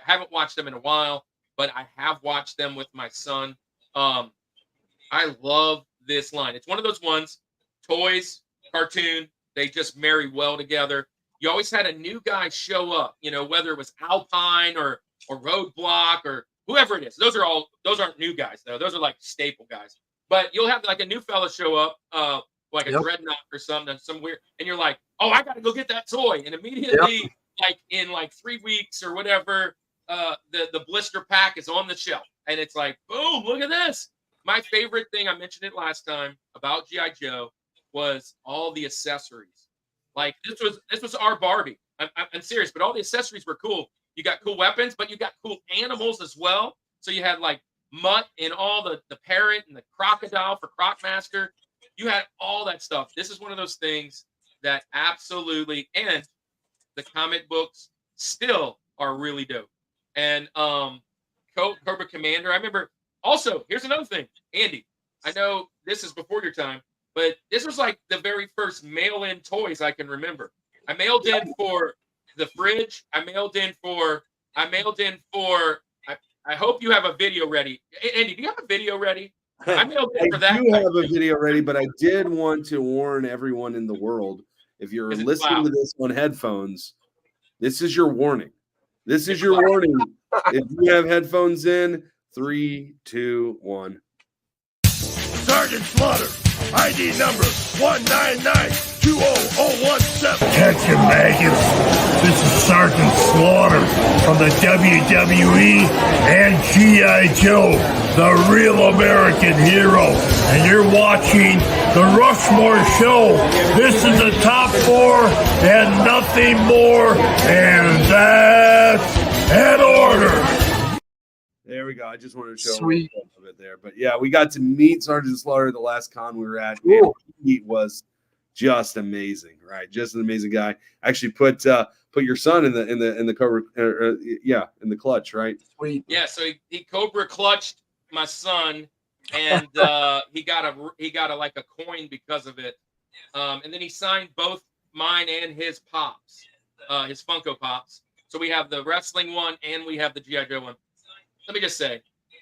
haven't watched them in a while, but I have watched them with my son. I love this line. It's one of those ones, toys, cartoon, they just marry well together. You always had a new guy show up, whether it was Alpine or Roadblock or whoever it is. Those aren't new guys though. Those are like staple guys. But you'll have like a new fella show up, like a Dreadnought or something, some weird, and you're like, oh, I got to go get that toy. And immediately, like in like 3 weeks or whatever, the blister pack is on the shelf. And it's like, boom, look at this. My favorite thing, I mentioned it last time about G.I. Joe, was all the accessories. Like this was our Barbie. I'm serious, but all the accessories were cool. You got cool weapons, but you got cool animals as well. So you had like Mutt and all the parrot and the crocodile for Crocmaster. You had all that stuff. This is one of those things that absolutely, and the comic books still are really dope. And Cobra Commander, I remember. Also, here's another thing, Andy. I know this is before your time, but this was like the very first mail-in toys I can remember. I mailed in for the fridge. I mailed in for. I hope you have a video ready. Andy, do you have a video ready? I mailed in for that. I do have a video ready, but I did want to warn everyone in the world, if you're listening to this on headphones, this is your warning. This is your warning. If you have headphones in, 3, 2, 1. Sergeant Slaughter, ID number 199-20017. Attention, maggots. This is Sergeant Slaughter from the WWE and G.I. Joe, the real American hero. And you're watching the Rushmore show. This is the top 4 and nothing more. And that's an order. There we go. I just wanted to show Sweet. a little bit there. But yeah, we got to meet Sergeant Slaughter the last con we were at. Man, he was just amazing, right? Just an amazing guy. Actually put your son in the Cobra in the clutch, right? Sweet. Yeah, so he Cobra clutched my son, and he got a like a coin because of it. And then he signed both mine and his pops, his Funko Pops. So we have the wrestling one and we have the G.I. Joe one. Let me just say,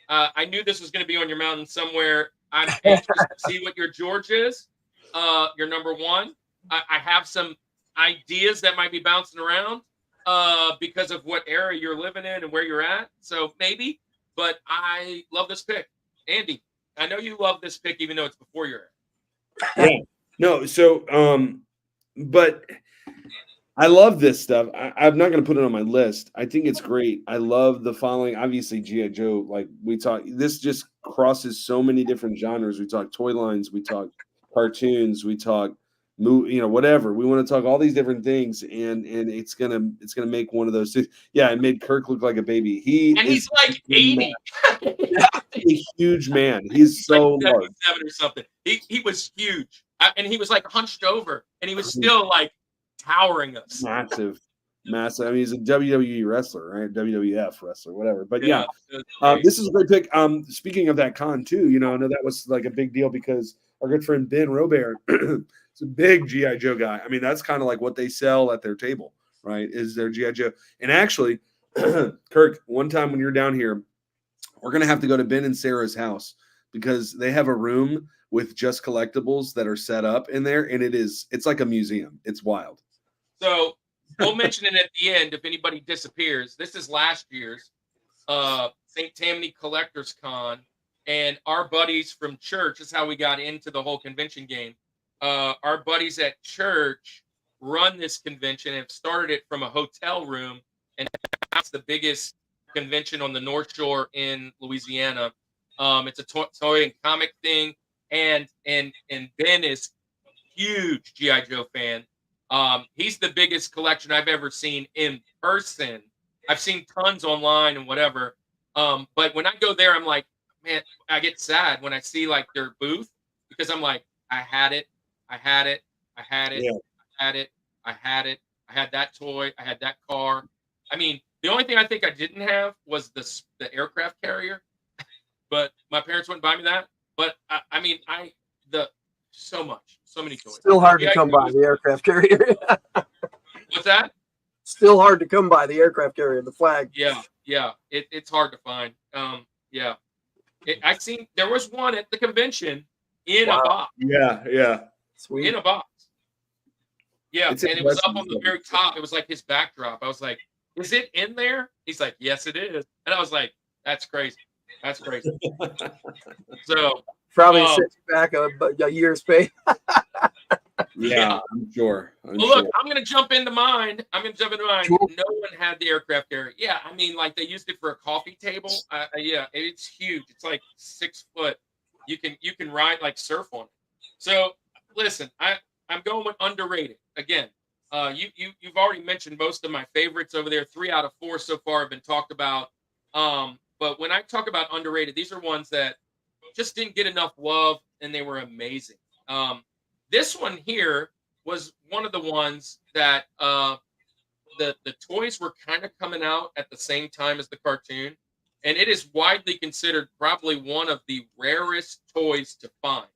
I knew this was going to be on your mountain somewhere. I'm anxious to see what your George is, your number one. I have some ideas that might be bouncing around because of what area you're living in and where you're at. So maybe, but I love this pick. Andy, I know you love this pick even though it's before your era. Yeah. No, so, but I love this stuff. I'm not going to put it on my list. I think it's great. I love the following. Obviously, G.I. Joe, like we talk, this just crosses so many different genres. We talk toy lines, we talk cartoons, we talk whatever. We want to talk all these different things, and it's gonna make one of those things. Yeah, it made Kirk look like a baby. He's like 80. A huge man. He's so like large. 77 or something. He was huge, and he was like hunched over, and he was still like towering us. Massive. I mean, he's a WWE wrestler, right? WWF wrestler, whatever. But yeah, this is a great pick. Speaking of that con too, I know that was like a big deal because our good friend Ben Robert is a big G.I. Joe guy. I mean, that's kind of like what they sell at their table, right? Is their G.I. Joe. And actually, Kirk, one time when you're down here, we're gonna have to go to Ben and Sarah's house because they have a room with just collectibles that are set up in there, and it's like a museum. It's wild. So we'll mention it at the end if anybody disappears. This is last year's St. Tammany Collectors Con, and our buddies from church, this is how we got into the whole convention game. Our buddies at church run this convention and have started it from a hotel room, and that's the biggest convention on the North Shore in Louisiana. It's a toy and comic thing, and Ben is huge G.I. Joe fan. He's the biggest collection I've ever seen in person. I've seen tons online and whatever. But when I go there, I'm like, man, I get sad when I see like their booth because I'm like, I had it. Yeah. I had that toy. I had that car. I mean, the only thing I think I didn't have was the aircraft carrier, but my parents wouldn't buy me that. But I mean, so many toys. Still hard to Yeah, come by the aircraft carrier. what's that? Still hard to come by the aircraft carrier, the flag. Yeah, it's hard to find. Yeah, I seen there was one at the convention in a Wow. box. Yeah. Sweet. In a box. Yeah, It's and it was up impressive. on the very top. It was like his backdrop. I was like, "Is it in there?" He's like, "Yes, it is." And I was like, "That's crazy. That's crazy." So Probably sets you back a year's pay. Yeah, I'm sure. Well, look, I'm going to jump into mine. Sure. No one had the aircraft carrier. Yeah, I mean, like they used it for a coffee table. Yeah, it's huge. It's like 6 foot. You can ride like surf on it. So listen, I'm going with underrated again. You've already mentioned most of my favorites over there. 3 out of 4 so far have been talked about. But when I talk about underrated, these are ones that just didn't get enough love, and they were amazing. This one here was one of the ones that the toys were kind of coming out at the same time as the cartoon, and it is widely considered probably one of the rarest toys to find.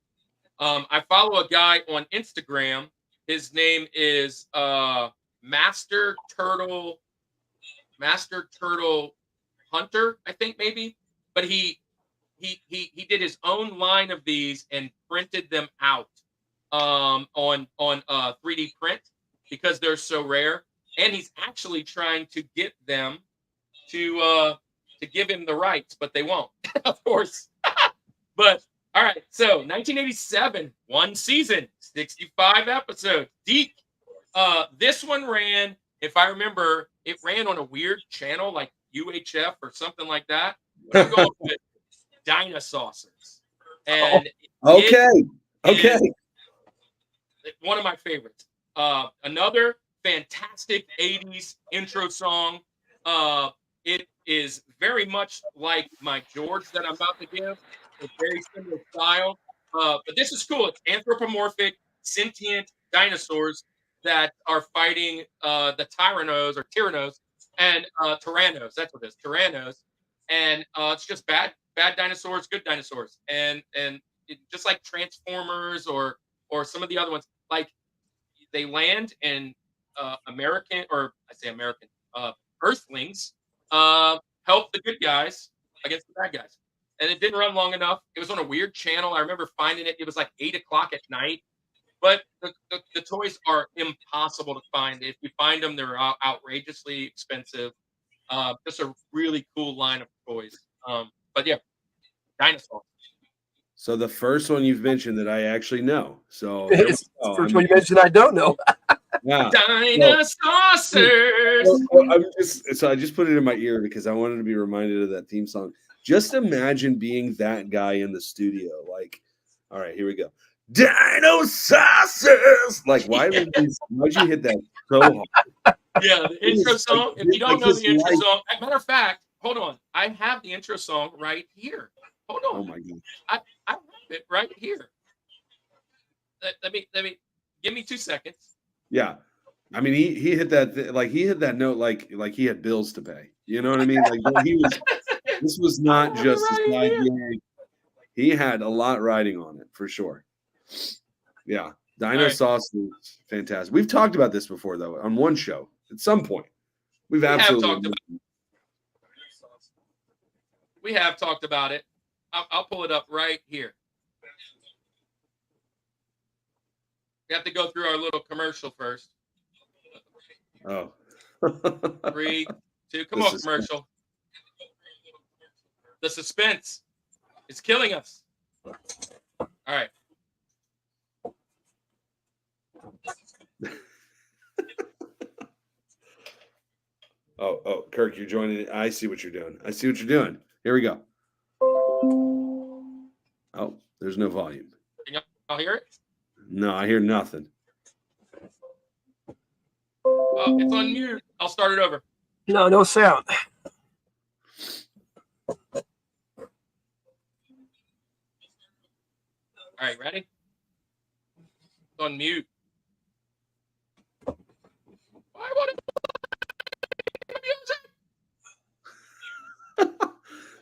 I follow a guy on Instagram. His name is Master Turtle Hunter, I think maybe, but he did his own line of these and printed them out on 3D print because they're so rare, and he's actually trying to get them to give him the rights, but they won't, of course. But all right, so 1987, one season, 65 episodes. Deke. This one ran, if I remember, it ran on a weird channel like UHF or something like that. But I'm going with Dinosaurs. And Okay. one of my favorites. Another fantastic 80s intro song. It is very much like my George that I'm about to give. It's very similar style. But this is cool. It's anthropomorphic, sentient dinosaurs that are fighting the Tyrannos and Tyrannos. That's what it is, Tyrannos. And it's just bad dinosaurs, good dinosaurs. And just like Transformers or some of the other ones, like they land and Earthlings help the good guys against the bad guys. And it didn't run long enough. It was on a weird channel. I remember finding it. It was like 8:00 at night. But the toys are impossible to find. If you find them, they're outrageously expensive. Just a really cool line of toys. But yeah, dinosaurs. So the first one you've mentioned that I actually know. So It's the first one you mentioned I don't know. yeah. Dinosaurs. So I just put it in my ear because I wanted to be reminded of that theme song. Just imagine being that guy in the studio. Like, all right, here we go. Dinosaurs. Like, why'd you hit that so hard? Yeah, the intro song. If you don't know the intro song, matter of fact, hold on. I have the intro song right here. Hold on. Oh my god. I have it right here. Let me give me 2 seconds. Yeah. I mean, he hit that like he hit that note like he had bills to pay. You know what I mean? Like he was. This was not just a side gig. He had a lot riding on it for sure. Yeah, Dinosaurs is fantastic. We've talked about this before though on one show at some point. We have talked about it. I'll pull it up right here. We have to go through our little commercial first. Oh. 3, 2, come on, commercial. The suspense is killing us. All right. Oh, Kirk, you're joining it. I see what you're doing. Here we go. Oh, there's no volume. Can y'all hear it? No, I hear nothing. It's on mute. I'll start it over. No sound. All right, ready? It's on mute. What? I want to.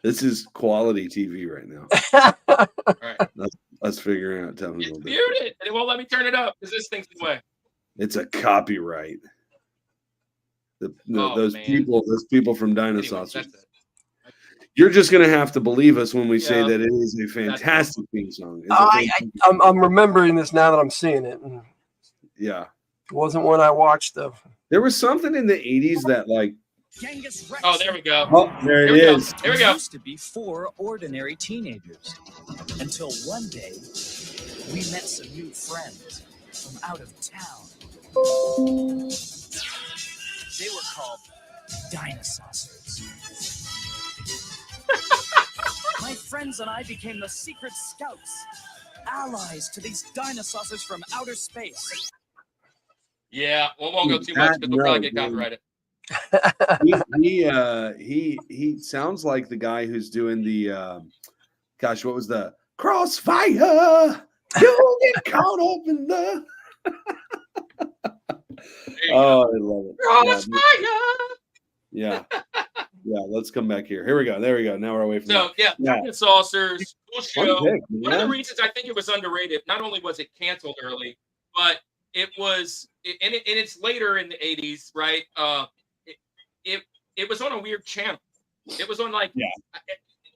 This is quality TV right now. All right. Us figuring out. Tell me It's a little bit. muted, and it won't let me turn it up because this thing's in the way. It's a copyright. Oh, those man. people from Anyways, Dinosaurs. that's it. You're just gonna have to believe us when we say Yeah. that it is a fantastic theme song. It's a fantastic- I'm remembering this now that I'm seeing it. And yeah. it wasn't one I watched though. There was something in the 80s that like Oh, there we go. oh, there Here it we go. is. Here we go. Used to be 4 ordinary teenagers until one day we met some new friends from out of town. They were called Dinosaurs. My friends and I became the secret scouts, allies to these dinosaurs from outer space. Yeah, we won't go too much because we'll probably get copyrighted. He sounds like the guy who's doing the gosh, what was the crossfire? You'll get caught up in the oh, I love it. Crossfire. Yeah. Yeah, let's come back here. Here we go. There we go. Now we're away from So that. yeah, Talking Saucers, cool Fun show. pick, One of the man. reasons I think it was underrated, not only was it canceled early, but it was, and it's later in the 80s, right? It was on a weird channel. It was on like, Yeah.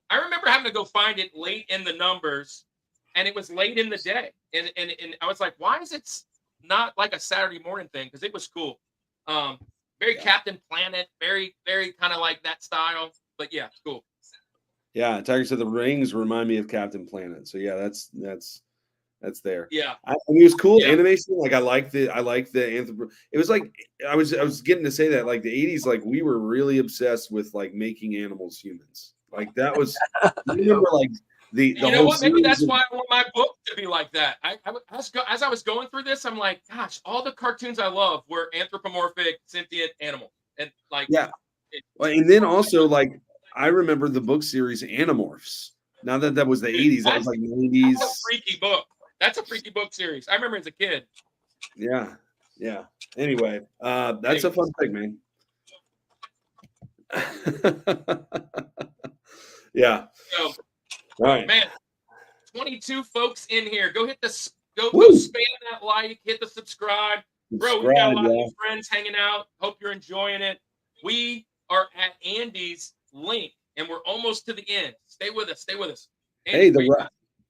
I remember having to go find it late in the numbers, and it was late in the day, and I was like, why is it not like a Saturday morning thing? Because it was cool. Very Captain Planet, very kind of like that style. But yeah, cool. Yeah, Tiger said the rings remind me of Captain Planet. So yeah, that's there. Yeah. I mean, it was cool Yeah. animation. Like I like the it was like I was getting to say that like the 80s, like we were really obsessed with like making animals humans. Like that was I remember like the You know whole what? Maybe series that's of- why I want my book to be like that. As I was going through this, I'm like, gosh, all the cartoons I love were anthropomorphic, sentient animals, and like, Yeah. Well, and then also like I remember the book series Animorphs. Now that was the 80s, that was like 90s. That's a freaky book. That's a freaky book series. I remember as a kid. Yeah. Yeah. Anyway, that's a fun pick, man. Yeah. So, All right. man, 22 folks in here. Go hit the go Woo. spam that like, hit the subscribe. Bro, we got a lot of new friends hanging out. Hope you're enjoying it. We are at Andy's link, and we're almost to the end. Stay with us. Stay with us. Andy, Hey, great time.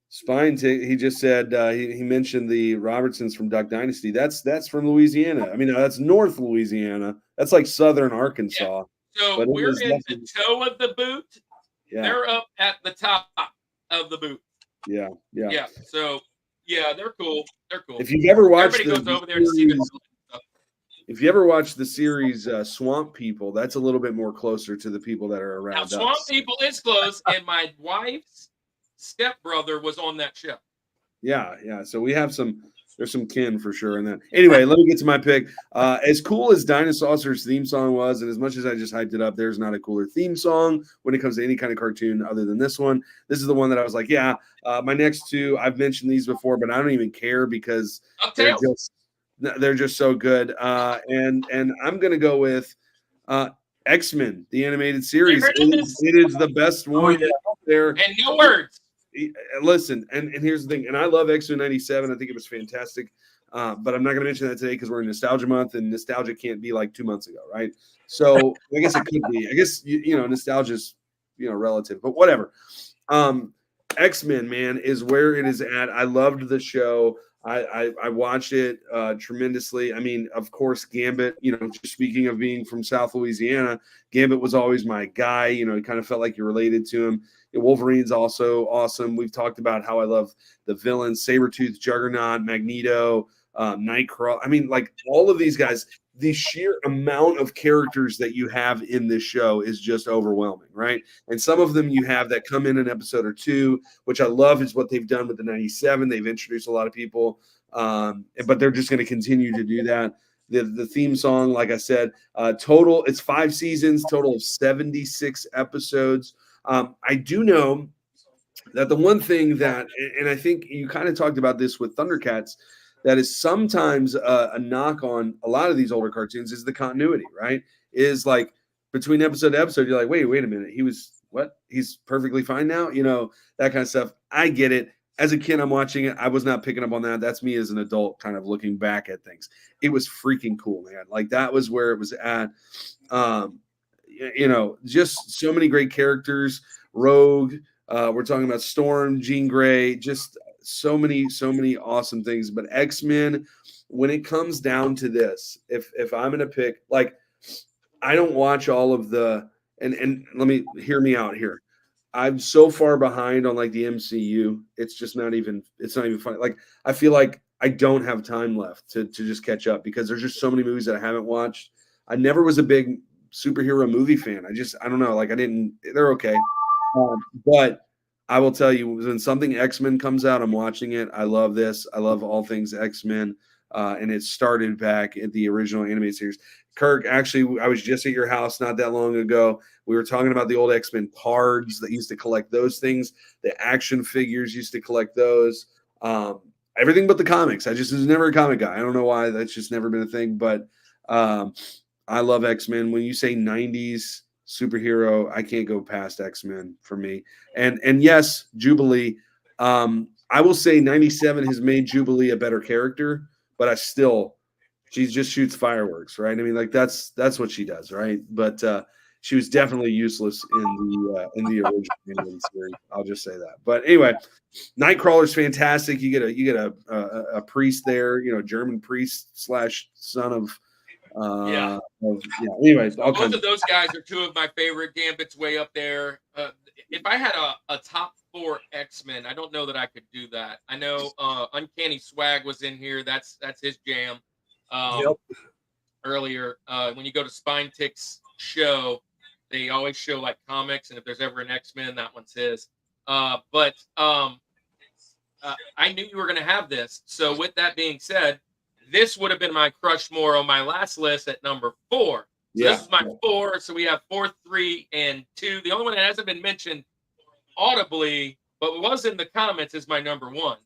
Spine. He just said he mentioned the Robertsons from Duck Dynasty. That's from Louisiana. I mean, that's North Louisiana. That's like Southern Arkansas. So but it we're is in the definitely- toe of the boot. Yeah, They're up at the top of the boot. yeah. Yeah. So yeah, they're cool. They're cool. If you've ever watched Everybody goes over there to see the series, if you ever watched the series Swamp People, that's a little bit more closer to the people that are around Now, us. Swamp People is close, and my wife's stepbrother was on that show. Yeah, yeah. So we have there's some kin for sure in that. Anyway, let me get to my pick. As cool as Dinosaurs' theme song was, and as much as I just hyped it up, there's not a cooler theme song when it comes to any kind of cartoon other than this one. This is the one that I was like, yeah. My next two, I've mentioned these before, but I don't even care because they're just so good. And I'm gonna go with X-Men, the animated series. It is the best one out there. And no words. Listen, and here's the thing, and I love X-Men 97. I think it was fantastic. But I'm not going to mention that today because we're in Nostalgia Month, and nostalgia can't be like 2 months ago, right? So I guess it could be. I guess nostalgia is relative, but whatever. X-Men, man, is where it is at. I loved the show. I watched it tremendously. I mean, of course, Gambit, just speaking of being from South Louisiana, Gambit was always my guy. It kind of felt like you related to him. Wolverine's also awesome. We've talked about how I love the villains, Sabretooth, Juggernaut, Magneto, Nightcrawler. I mean, like all of these guys, the sheer amount of characters that you have in this show is just overwhelming, right? And some of them you have that come in an episode or two, which I love is what they've done with the 97. They've introduced a lot of people, but they're just going to continue to do that. The theme song, like I said, total, it's 5 seasons, total of 76 episodes. I do know that the one thing that, and I think you kind of talked about this with Thundercats, that is sometimes a knock on a lot of these older cartoons is the continuity, right? Is like between episode to episode, you're like, wait a minute, he's perfectly fine now, that kind of stuff. I get it. As a kid, I'm watching it. I was not picking up on that. That's me as an adult kind of looking back at things. It was freaking cool, man. Like that was where it was at. Just so many great characters. Rogue, we're talking about Storm, Jean Grey, just so many awesome things. But X-Men, when it comes down to this, if I'm going to pick, like, I don't watch all of the, and let me hear me out here. I'm so far behind on like the MCU. It's not even funny. Like, I feel like I don't have time left to just catch up because there's just so many movies that I haven't watched. I never was a big superhero movie fan. I don't know. Like they're okay. But I will tell you, when something X-Men comes out, I'm watching it. I love this. I love all things X-Men. And it started back at the original animated series. Kirk, actually, I was just at your house not that long ago. We were talking about the old X-Men cards that used to collect those things. The action figures used to collect those. Everything but the comics. I just was never a comic guy. I don't know why. That's just never been a thing. But I love X-Men. When you say 90s superhero, I can't go past X-Men for me. And yes, Jubilee. I will say 97 has made Jubilee a better character, but she just shoots fireworks, right? I mean, like that's what she does, right? But she was definitely useless in the original animated series. I'll just say that. But anyway, Nightcrawler's fantastic. You get a priest there, German priest / son of. Anyways, both of those guys are two of my favorite. Gambit's way up there. If I had a top 4 X-Men, I don't know that I could do that. I know Uncanny Swag was in here. That's his jam. Earlier, when you go to Spine Tick's show, they always show like comics, and if there's ever an X-Men, that one's his. But I knew you were going to have this. So with that being said, this would have been my Rushmore on my last list at number 4. So this is my 4. So we have 4, 3, and 2. The only one that hasn't been mentioned audibly, but was in the comments, is my number 1.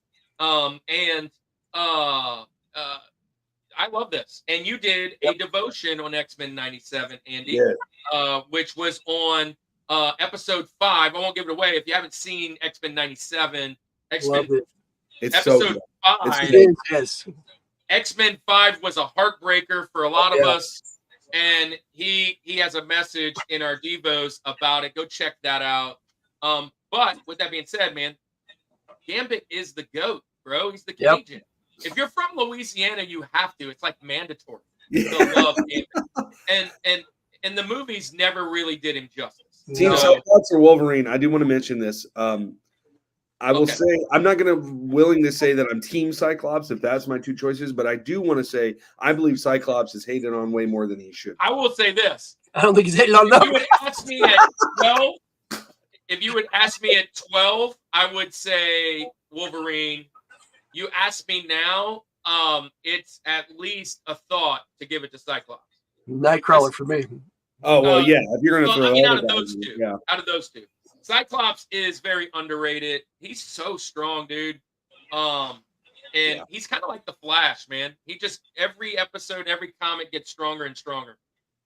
I love this. And you did a devotion on X-Men 97, Andy, which was on episode 5. I won't give it away. If you haven't seen X-Men 97, X-Men episode 5. Yes. X-Men 5 was a heartbreaker for a lot of us, and he has a message in our Devos about it. Go check that out. But with that being said, man, Gambit is the GOAT, bro. He's the Cajun. If you're from Louisiana, you have to. It's like mandatory to love Gambit. And the movies never really did him justice. Team Cyclops or Wolverine? I do want to mention this. I will say I'm not going to willing to say that I'm Team Cyclops if that's my 2 choices, but I do want to say I believe Cyclops is hated on way more than he should. I will say this. I don't think he's hated on that. If you would ask me at 12, I would say Wolverine. You ask me now, it's at least a thought to give it to Cyclops. Nightcrawler for me. Oh well, yeah. If you're going to throw out of those two, Cyclops is very underrated. He's so strong, dude. He's kind of like the Flash, man. He just every episode, every comic gets stronger and stronger.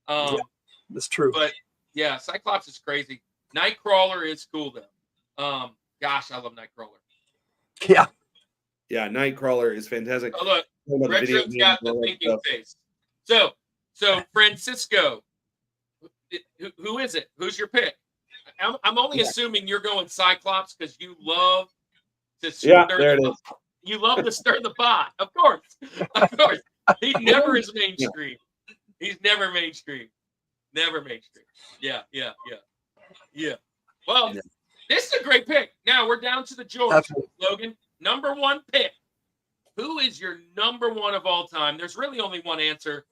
That's true. But yeah, Cyclops is crazy. Nightcrawler is cool though. Gosh, I love Nightcrawler. Yeah. Yeah, Nightcrawler is fantastic. Oh, look, Retro's got the thinking face. So Francisco, who is it? Who's your pick? I'm only assuming you're going Cyclops because you love to stir You love to stir the pot. Of course. He never is mainstream. He's never mainstream. Never mainstream. Yeah. Well, this is a great pick. Now we're down to the George. Absolutely. Logan, number 1 pick. Who is your number 1 of all time? There's really only one answer,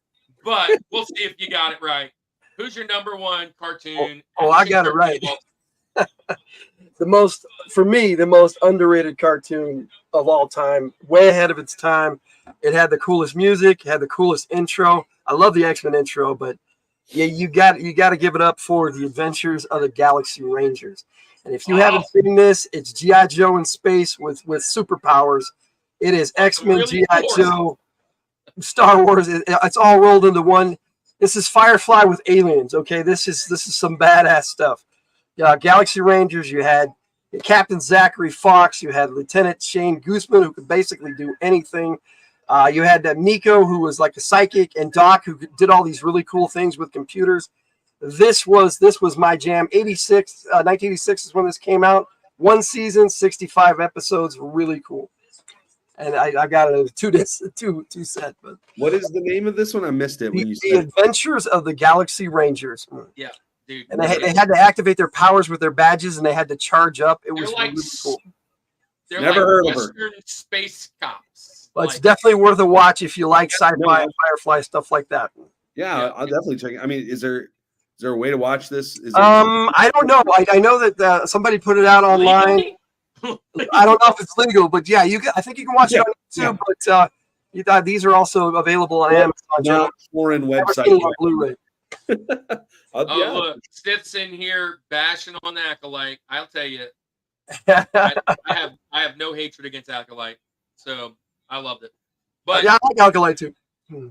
but we'll see if you got it right. Who's your number 1 cartoon? I got it right. The most underrated cartoon of all time, way ahead of its time. It had the coolest music, had the coolest intro. I love the X-Men intro, but yeah, you got to give it up for the Adventures of the Galaxy Rangers. And if you haven't seen this, it's G.I. Joe in space with superpowers. It is X-Men, Really G.I. forced. Joe, Star Wars. It's all rolled into one. This is Firefly with aliens. Okay, this is some badass stuff. Galaxy Rangers. You had Captain Zachary Fox. You had Lieutenant Shane Gooseman, who could basically do anything. You had Nico, who was like a psychic, and Doc, who did all these really cool things with computers. This was my jam. 1986 is when this came out. One season, 65 episodes, really cool. And I got a two set. But What is the name of this one? I missed it when you the said it. Adventures of the Galaxy Rangers. Yeah, dude. And they had to activate their powers with their badges, and they had to charge up. It was They're like, really cool. they're Never like heard of her. Western space cops. But it's Like, definitely worth a watch if you like sci-fi, no. Firefly stuff like that. Yeah, Yeah. I'll definitely check it. I mean, is there a way to watch this? Is there I don't know. I know that somebody put it out online. legally? I don't know if it's legal, but yeah, I think you can watch it on YouTube. Yeah. But these are also available on Amazon. not foreign Never website? seen it on Blu-ray. Oh, Yeah. look, Stith's in here bashing on Acolyte. I'll tell you, I have no hatred against Acolyte, so I loved it. But yeah, I like Alkalite too.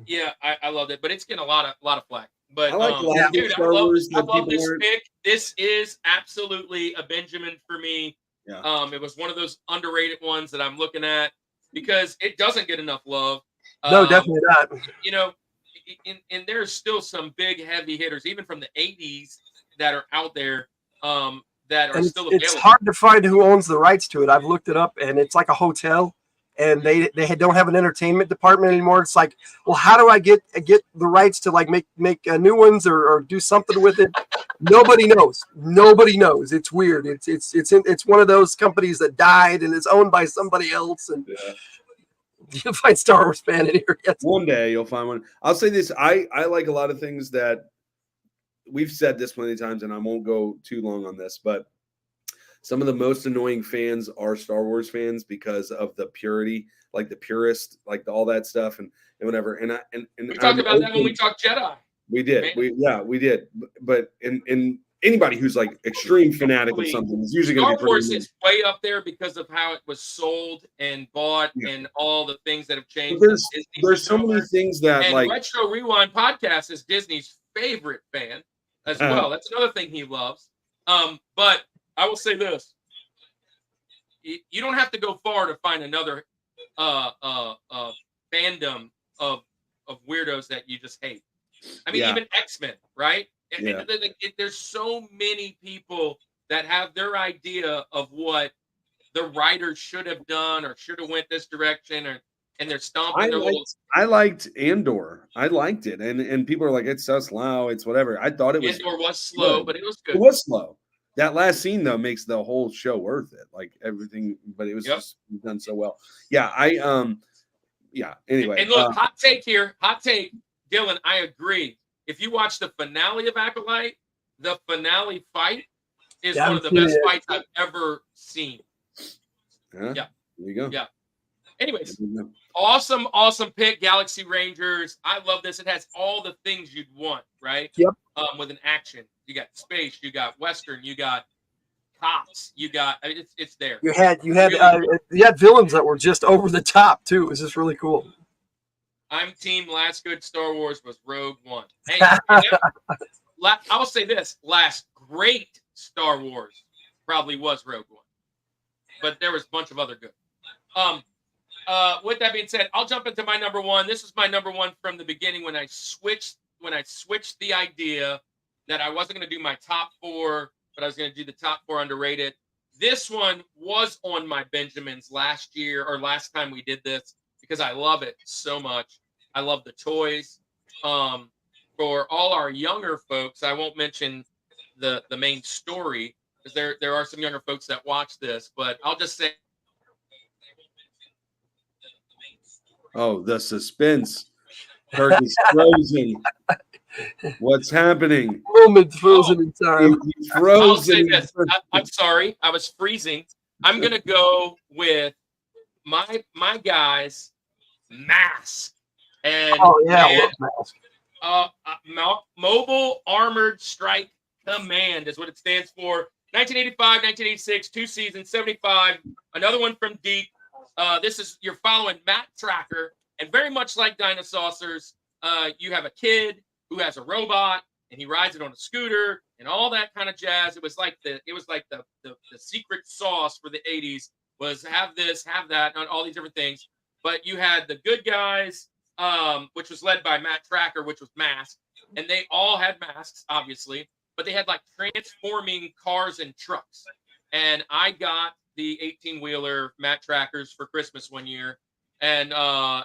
yeah, I loved it. But it's getting a lot of flack. But I like a lot of dude, Star Wars I that love people this aren't- pick. This is absolutely a Benjamin for me. Yeah. It was one of those underrated ones that I'm looking at because it doesn't get enough love. No, definitely not. You know, and there's still some big heavy hitters, even from the 80s, that are out there that are And still available. it's hard to find who owns the rights to it. I've looked it up, and it's like a hotel, and they don't have an entertainment department anymore. It's like, well, how do I get the rights to like make new ones or do something with it? Nobody knows. Nobody knows. It's weird. It's one of those companies that died and is owned by somebody else. And you'll find Star Wars fan in here. Yes. One day you'll find one. I'll say this: I like a lot of things that we've said this plenty of times, and I won't go too long on this, but some of the most annoying fans are Star Wars fans because of the purity, like the purist, like all that stuff, and whatever. And we talked about that when we talked Jedi. We did. We did. But in anybody who's like extreme fanatic of something is usually going to Star be Wars pretty. is way up there because of how it was sold and bought and all the things that have changed. But there's so many things that and like Retro Rewind Podcast is Disney's favorite fan as well. That's another thing he loves. But I will say this: you don't have to go far to find another fandom of weirdos that you just hate. I mean, even X-Men, right? Yeah. There's so many people that have their idea of what the writers should have done or should have went this direction, and they're stomping their little. I liked Andor. I liked it, and people are like, it's so slow, it's whatever. I thought it was. Andor was slow, but it was good. It was slow. That last scene though makes the whole show worth it. Like everything, but it was just done so well. Yeah, Anyway, and look, hot take here. Hot take, Dylan. I agree. If you watch the finale of Acolyte, the finale fight is one of the best fights I've ever seen. Yeah. There you go. Yeah. Anyways, awesome pick, Galaxy Rangers. I love this. It has all the things you'd want, right? Yep. With an action, you got space, you got Western, you got cops, you got. I mean, it's there. You had villains that were just over the top too. It was just really cool. I'm team last good Star Wars was Rogue One. Hey, I will say this: last great Star Wars probably was Rogue One, but there was a bunch of other good. With that being said, I'll jump into my number one. This is my number one from the beginning when I switched the idea that I wasn't going to do my top four, but I was going to do the top four underrated. This one was on my Benjamins last year or last time we did this because I love it so much. I love the toys. For all our younger folks, I won't mention the main story because there are some younger folks that watch this, but I'll just say. Oh, the suspense. Kirk is frozen. What's happening? Moment frozen in time. He's frozen. I'll say this. I'm sorry. I was freezing. I'm going to go with my guys, Mask. And Mobile Armored Strike Command is what it stands for. 1985, 1986, 2 seasons, 75. Another one from Deep. You're following Matt Tracker, and very much like Dinosaurs, you have a kid who has a robot, and he rides it on a scooter, and all that kind of jazz. It was like the secret sauce for the '80s was have this, have that, and all these different things. But you had the good guys, which was led by Matt Tracker, which was Mask, and they all had masks, obviously, but they had like transforming cars and trucks. And I got the 18-wheeler Matt Trackers for Christmas one year, and I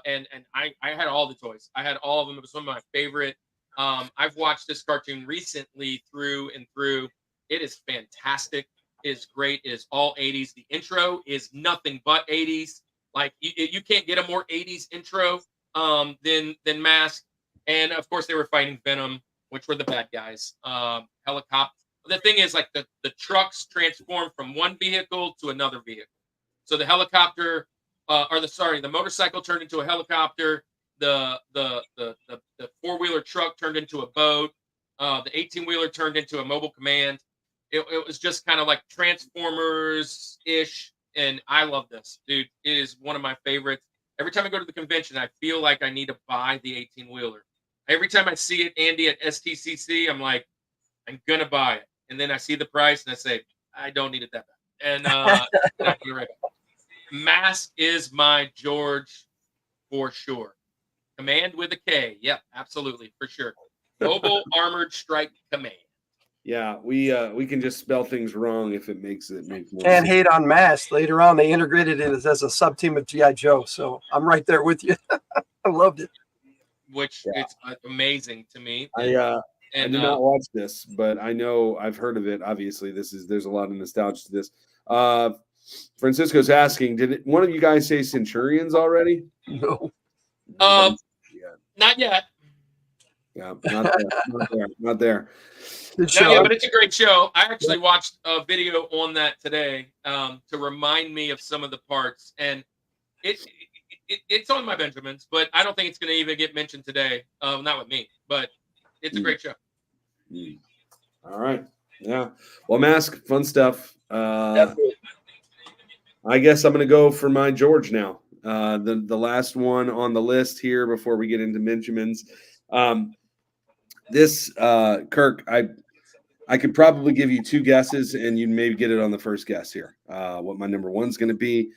had all the toys. I had all of them. It was one of my favorite. I've watched this cartoon recently through and through. It is fantastic. It is great. It is all 80s. The intro is nothing but 80s. Like you can't get a more 80s intro than Mask. And of course, they were fighting Venom, which were the bad guys. Helicopter. The thing is, like the trucks transform from one vehicle to another vehicle. So the helicopter, the motorcycle turned into a helicopter. The 4-wheeler truck turned into a boat. The 18-wheeler turned into a mobile command. It was just kind of like Transformers-ish, and I love this, dude. It is one of my favorites. Every time I go to the convention, I feel like I need to buy the 18-wheeler. Every time I see it, Andy, at STCC, I'm like, I'm gonna buy it, and then I see the price, and I say, I don't need it that bad. And I put it right back. Mask is my George for sure. Command with a K. Yep, absolutely, for sure. Mobile Armored Strike Command. Yeah, we can just spell things wrong if it makes more Can't sense. hate on Mask. Later on, they integrated it as a sub team of G.I. Joe. So I'm right there with you. I loved it. Which it's amazing to me. I did not watch this, but I know I've heard of it. Obviously, there's a lot of nostalgia to this. Francisco's asking, did one of you guys say Centurions already? No. Not yet. Yeah, not there. Good show. Yeah, but it's a great show. I actually watched a video on that today to remind me of some of the parts, and it's on my Benjamins, but I don't think it's going to even get mentioned today. Not with me, but it's a great show. All right. Yeah. Well, Mask, fun stuff. Definitely. I guess I'm going to go for my George now. The last one on the list here before we get into Benjamins. Kirk, I could probably give you two guesses, and you'd maybe get it on the first guess here. What my number one's going to be.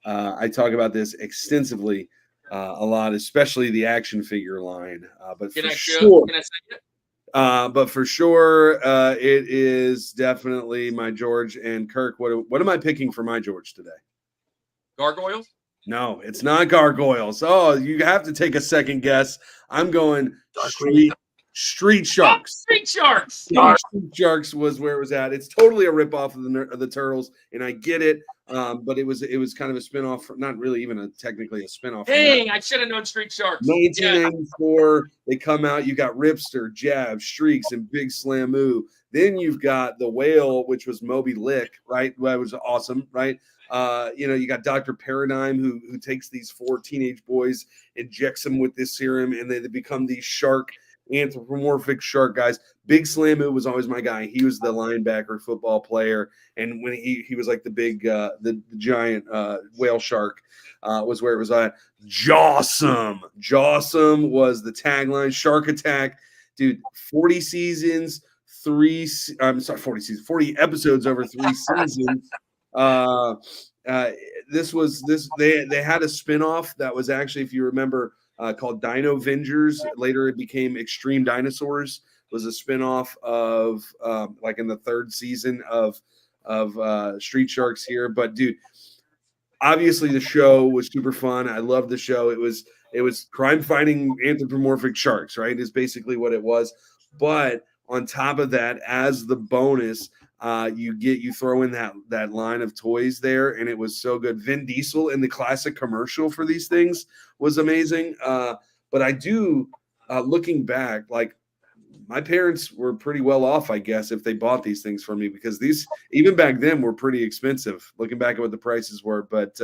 I talk about this extensively a lot, especially the action figure line. But Can for I sure, say it? but for sure, it is definitely my George. And Kirk, what am I picking for my George today? Gargoyles? No, it's not gargoyles. Oh, you have to take a second guess. I'm going Street Sharks. Street Sharks. Street Sharks was where it was at. It's totally a ripoff of the Turtles, and I get it. But it was kind of a spinoff, not really even technically a spinoff. Dang, I should have known Street Sharks. 1994, they come out. You got Ripster, Jab, Streaks, and Big Slamoo. Then you've got the Whale, which was Moby Lick, right? That was awesome, right? You got Dr. Paradigm who takes these 4 teenage boys, injects them with this serum, and they become these anthropomorphic shark guys. Big Slamoo was always my guy. He was the linebacker football player, and when he was like the big the giant whale shark was where it was at. Jawsome was the tagline. Shark Attack, dude. 40 seasons, 40 episodes over 3 seasons. They had a spinoff that was actually, if you remember, called Dino Vengers. Later it became Extreme Dinosaurs. It was a spinoff of like in the 3rd season of Street Sharks here. But dude, obviously the show was super fun. I loved the show. It was crime fighting anthropomorphic sharks, right? Is basically what it was. But on top of that, as the bonus, you throw in that line of toys there, and it was so good. Vin Diesel in the classic commercial for these things was amazing. But I do, looking back, like my parents were pretty well off, I guess, if they bought these things for me, because these even back then were pretty expensive. Looking back at what the prices were, but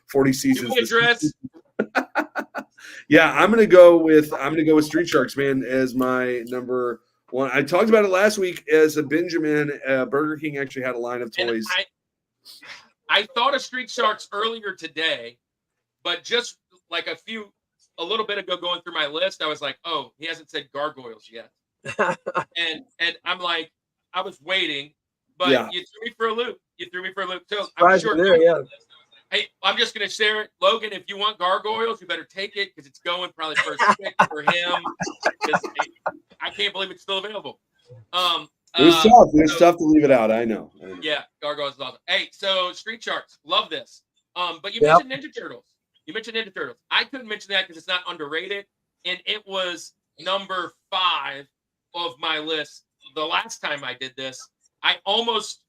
40 seasons. Yeah, I'm gonna go with Street Sharks, man, as my number one. I talked about it last week as a Benjamin. Burger King actually had a line of toys. I thought of Street Sharks earlier today, but just like a little bit ago going through my list, I was like, oh, he hasn't said gargoyles yet. and I'm like, I was waiting, but Yeah. you threw me for a loop. So I'm Surprise sure. there, yeah. Hey, I'm just gonna share it, Logan. If you want gargoyles, you better take it because it's going probably first pick for him. I can't believe it's still available. It was tough. It was tough to leave it out. I know. Yeah, gargoyles is awesome. Hey, so Street Sharks, love this. But you mentioned Ninja Turtles. I couldn't mention that because it's not underrated, and it was number 5 of my list. The last time I did this, I almost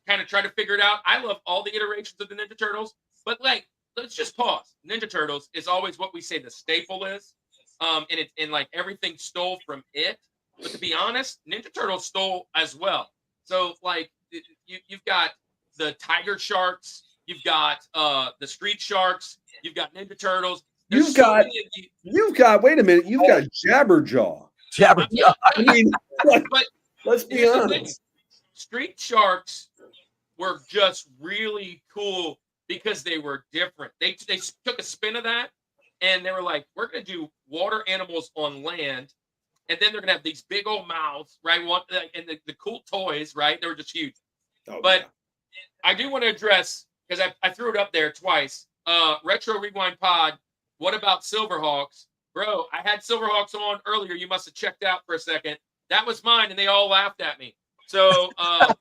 kind of tried to figure it out. I love all the iterations of the Ninja Turtles, but like, let's just pause. Ninja Turtles is always what we say the staple is, and like everything stole from it. But to be honest, Ninja Turtles stole as well. So like, you've got the Tiger Sharks, you've got the Street Sharks, you've got Ninja Turtles. You've got wait a minute, you've got Jabberjaw. I mean, but let's be honest. Street Sharks were just really cool because they were different. They took a spin of that, and they were like, we're going to do water animals on land, and then they're going to have these big old mouths, right? And the cool toys, right? They were just huge. Oh, but yeah. I do want to address, because I threw it up there twice, Retro Rewind Pod, what about Silverhawks? Bro, I had Silverhawks on earlier. You must have checked out for a second. That was mine, and they all laughed at me. So, but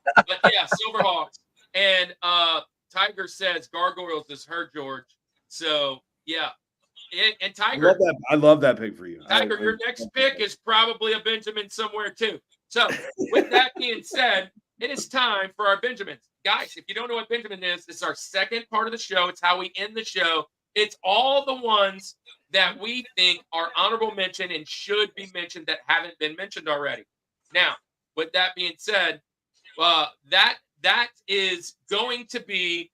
yeah, Silverhawks. And Tiger says gargoyles is her, George. So, yeah. And Tiger. I love that pick for you. Tiger, your next pick is probably a Benjamin somewhere, too. So, with that being said, it is time for our Benjamins. Guys, if you don't know what Benjamin is, it's our second part of the show. It's how we end the show. It's all the ones that we think are honorable mention and should be mentioned that haven't been mentioned already. Now, with that being said, that is going to be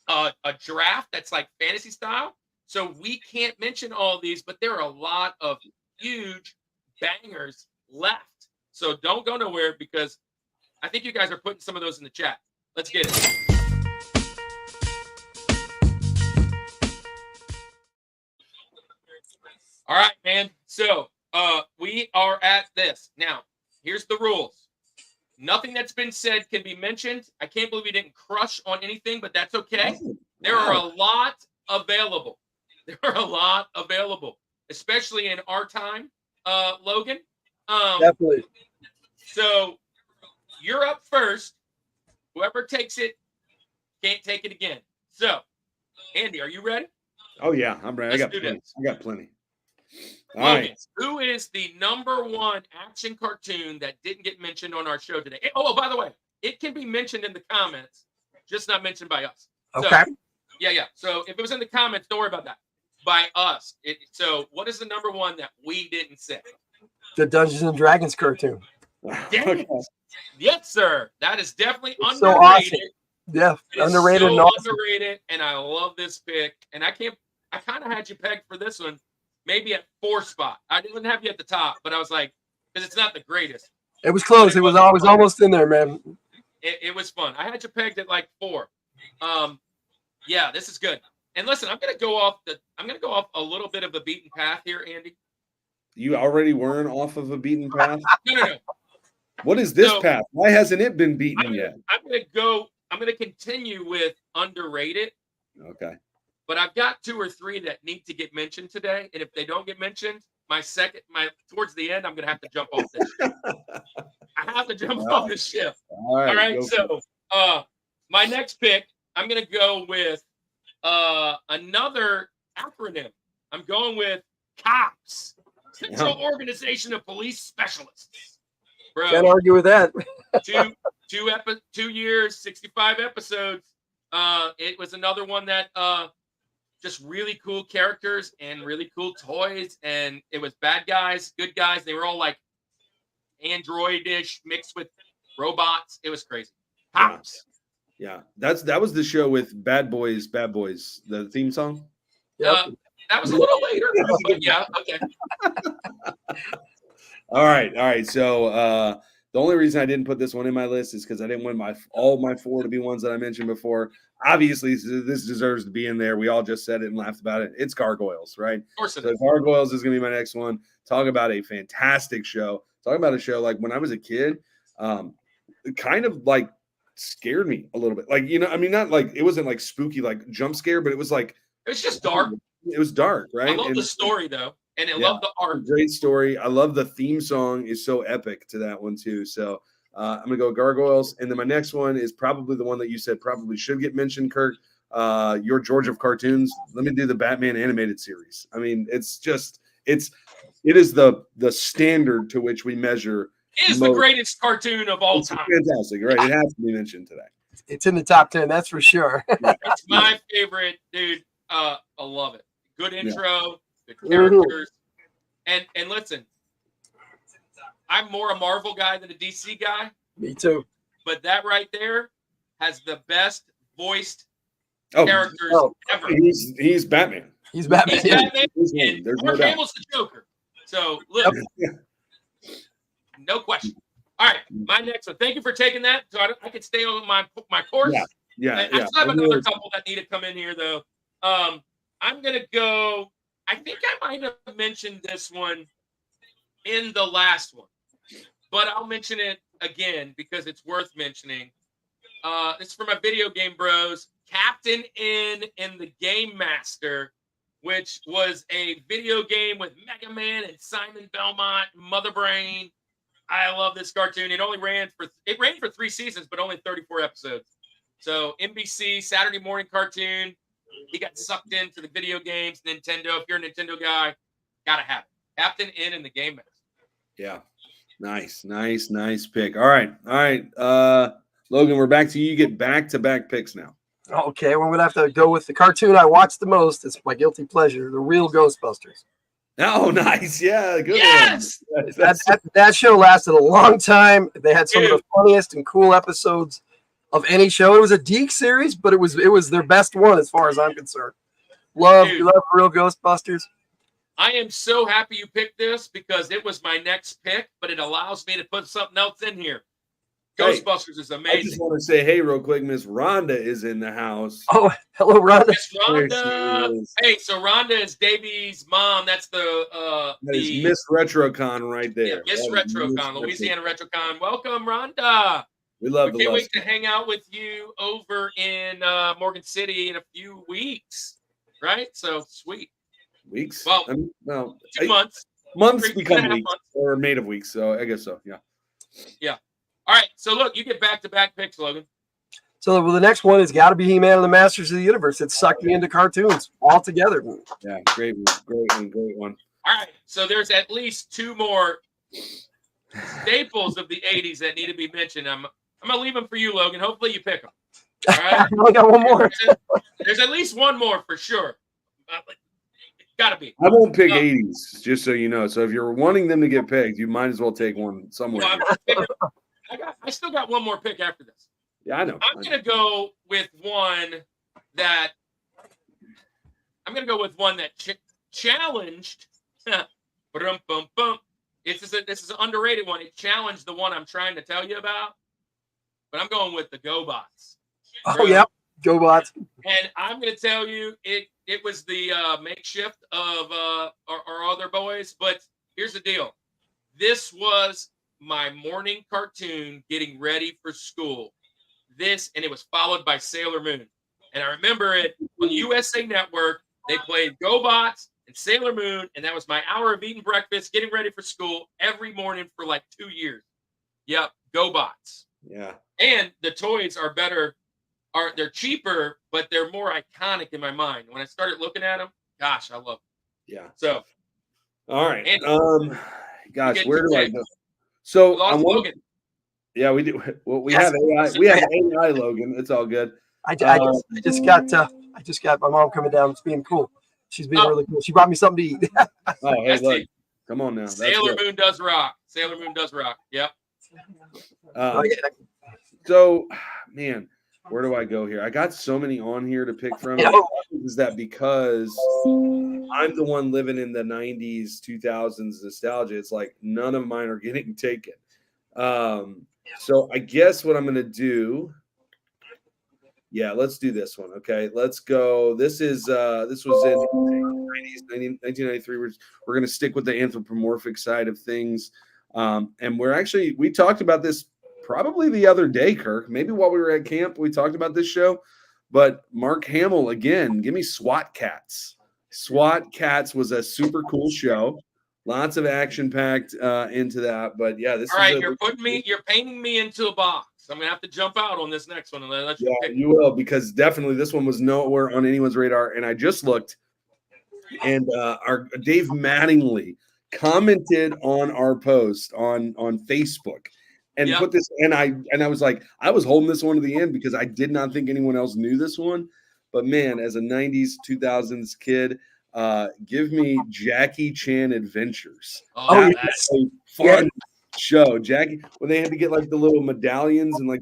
a draft that's like fantasy style. So we can't mention all of these, but there are a lot of huge bangers left. So don't go nowhere because I think you guys are putting some of those in the chat. Let's get it. All right, man. So we are at this. Now, here's the rules. Nothing that's been said can be mentioned. I can't believe we didn't crush on anything, but that's okay. There are a lot available. Especially in our time, Logan. Definitely. So you're up first. Whoever takes it can't take it again. So, Andy, are you ready? Oh, yeah, I'm ready. Let's I got plenty. All Logan, right. who is the number 1 action cartoon that didn't get mentioned on our show today? Oh, by the way, it can be mentioned in the comments, just not mentioned by us. Okay. So, yeah. So if it was in the comments, don't worry about that. By us. So what is the number 1 that we didn't say? The Dungeons and Dragons cartoon. Okay. Yes, sir. That is definitely It's underrated. so awesome. Yeah, underrated and awesome. Underrated, and I love this pick. And I kind of had you pegged for this one, maybe at 4 spot. I didn't have you at the top, but I was like, because it's not the greatest. It was close. It was always almost in there, man. It was fun. I had you pegged at like 4. Yeah, this is good. And listen, I'm gonna go off a little bit of a beaten path here, Andy. You already weren't off of a beaten path? No. What is this path? Why hasn't it been beaten yet? I'm gonna continue with underrated. Okay. But I've got 2 or 3 that need to get mentioned today. And if they don't get mentioned, towards the end, I'm gonna have to jump off this ship. I have to jump off this ship. All right. So my next pick, I'm gonna go with another acronym. I'm going with COPS, Central Organization of Police Specialists. Bro, Can't argue with that. 2 years, 65 episodes. It was another one that just really cool characters and really cool toys, and it was bad guys, good guys. They were all like android-ish mixed with robots. It was crazy. COPS. Yeah, that was the show with Bad Boys, the theme song. That was a little later, but yeah, okay. All right. So The only reason I didn't put this one in my list is because I didn't want all my 4 to be ones that I mentioned before. Obviously, this deserves to be in there. We all just said it and laughed about it. It's Gargoyles, right? Of course it So is. Gargoyles is going to be my next one. Talk about a fantastic show. Talk about a show like when I was a kid, it kind of like scared me a little bit. Like, I mean, not like it wasn't like spooky, like jump scare, but it was like It was just dark. It was dark, right? I love the story though, and I Yeah. love the art. Great story. I love the theme song is so epic to that one too. So I'm gonna go Gargoyles, and then my next one is probably the one that you said probably should get mentioned, Kirk. Your George of Cartoons. Let me do the Batman animated series. I mean, it is the standard to which we measure. It is the greatest cartoon of all time. Fantastic, right? It has to be mentioned today. It's in the top 10, that's for sure. It's my favorite, dude. I love it. Good intro, good characters, and listen, I'm more a Marvel guy than a DC guy. Me too. But that right there has the best voiced characters ever. He's Batman. He's Batman. He's Batman. And Mark no doubt. Hamill's the Joker. So look, no question. All right, my next one. Thank you for taking that. So I could stay on my course. Yeah. I still have another couple that need to come in here though. I'm gonna go. I think I might have mentioned this one in the last one, but I'll mention it again because it's worth mentioning. It's for my video game bros. Captain N and the Game Master, which was a video game with Mega Man and Simon Belmont, Mother Brain. I love this cartoon. It ran for 3 seasons, but only 34 episodes. So NBC Saturday morning cartoon. He got sucked into the video games, Nintendo. If you're a Nintendo guy, gotta have it. Captain N and the Game Master. Yeah. Nice pick. All right. Logan, we're back to you. You get back-to-back picks now. Okay, we're gonna have to go with the cartoon I watched the most. It's my guilty pleasure, The Real Ghostbusters. Oh, nice. Yeah, good Yes! one. That show lasted a long time. They had some of the funniest and cool episodes of any show. It was a Deke series, but it was their best one as far as I'm concerned. Love Real Ghostbusters. I am so happy you picked this because it was my next pick, but it allows me to put something else in here. Ghostbusters is amazing. I just want to say, hey, real quick, Miss Rhonda is in the house. Oh, hello, Rhonda. Miss Rhonda. Hey, so Rhonda is Davey's mom. That's that is Miss RetroCon right there. Yeah, Miss RetroCon, Louisiana RetroCon. Welcome, Rhonda. We love can't wait to hang out with you over in Morgan City in a few weeks, right? So sweet. Weeks? Well, 2 months. Months become weeks months. or made of weeks, so I guess so. Yeah. Yeah. All right. So look, you get back-to-back picks, Logan. So the next one has got to be He-Man and the Masters of the Universe. It sucked me into cartoons altogether. Yeah, great one. All right. So there's at least 2 more staples of the 80s that need to be mentioned. I'm going to leave them for you, Logan. Hopefully you pick them. All right. I only got one more. There's at least one more for sure. Gotta be. I won't pick 80s, just so you know. So if you're wanting them to get picked, you might as well take one somewhere. I still got one more pick after this. Yeah, I know. I'm gonna go with one that challenged. This is an underrated one. It challenged the one I'm trying to tell you about, but I'm going with the GoBots. Oh yeah, GoBots. And I'm gonna tell you, it was the makeshift of our other boys. But here's the deal: this was my morning cartoon getting ready for school. And it was followed by Sailor Moon. And I remember it on the USA Network. They played GoBots and Sailor Moon, and that was my hour of eating breakfast, getting ready for school every morning for like 2 years. Yep, GoBots. Yeah. And the toys are better. They're cheaper, but they're more iconic in my mind. When I started looking at them, gosh, I love them. Yeah. So, all right. And gosh, where do I go? So Logan. Yeah, we do. Well, we have AI. We have AI, Logan. It's all good. I just got my mom coming down. It's being cool. She's being really cool. She brought me something to eat. Oh, hey, look. Come on now. Sailor Moon does rock. Sailor Moon does rock. Yep. So, man, where do I go here? I got so many on here to pick from. Is that because I'm the one living in the 90s, 2000s nostalgia? It's like none of mine are getting taken. So I guess what I'm going to do. Yeah, let's do this one. Okay, let's go. This was in 1993. We're going to stick with the anthropomorphic side of things. And we talked about this probably the other day, Kirk, maybe while we were at camp, we talked about this show, but Mark Hamill, again, give me SWAT Cats. SWAT Cats was a super cool show. Lots of action packed into that, but yeah, All right, you're painting me into a box. I'm gonna have to jump out on this next one and let you pick. You will, because definitely this one was nowhere on anyone's radar. And I just looked, and our Dave Mattingly commented on our post on Facebook and put this. And I was like, I was holding this one to the end because I did not think anyone else knew this one. But man, as a 90s, 2000s kid, give me Jackie Chan Adventures. That's a fun show. Jackie, when they had to get like the little medallions and like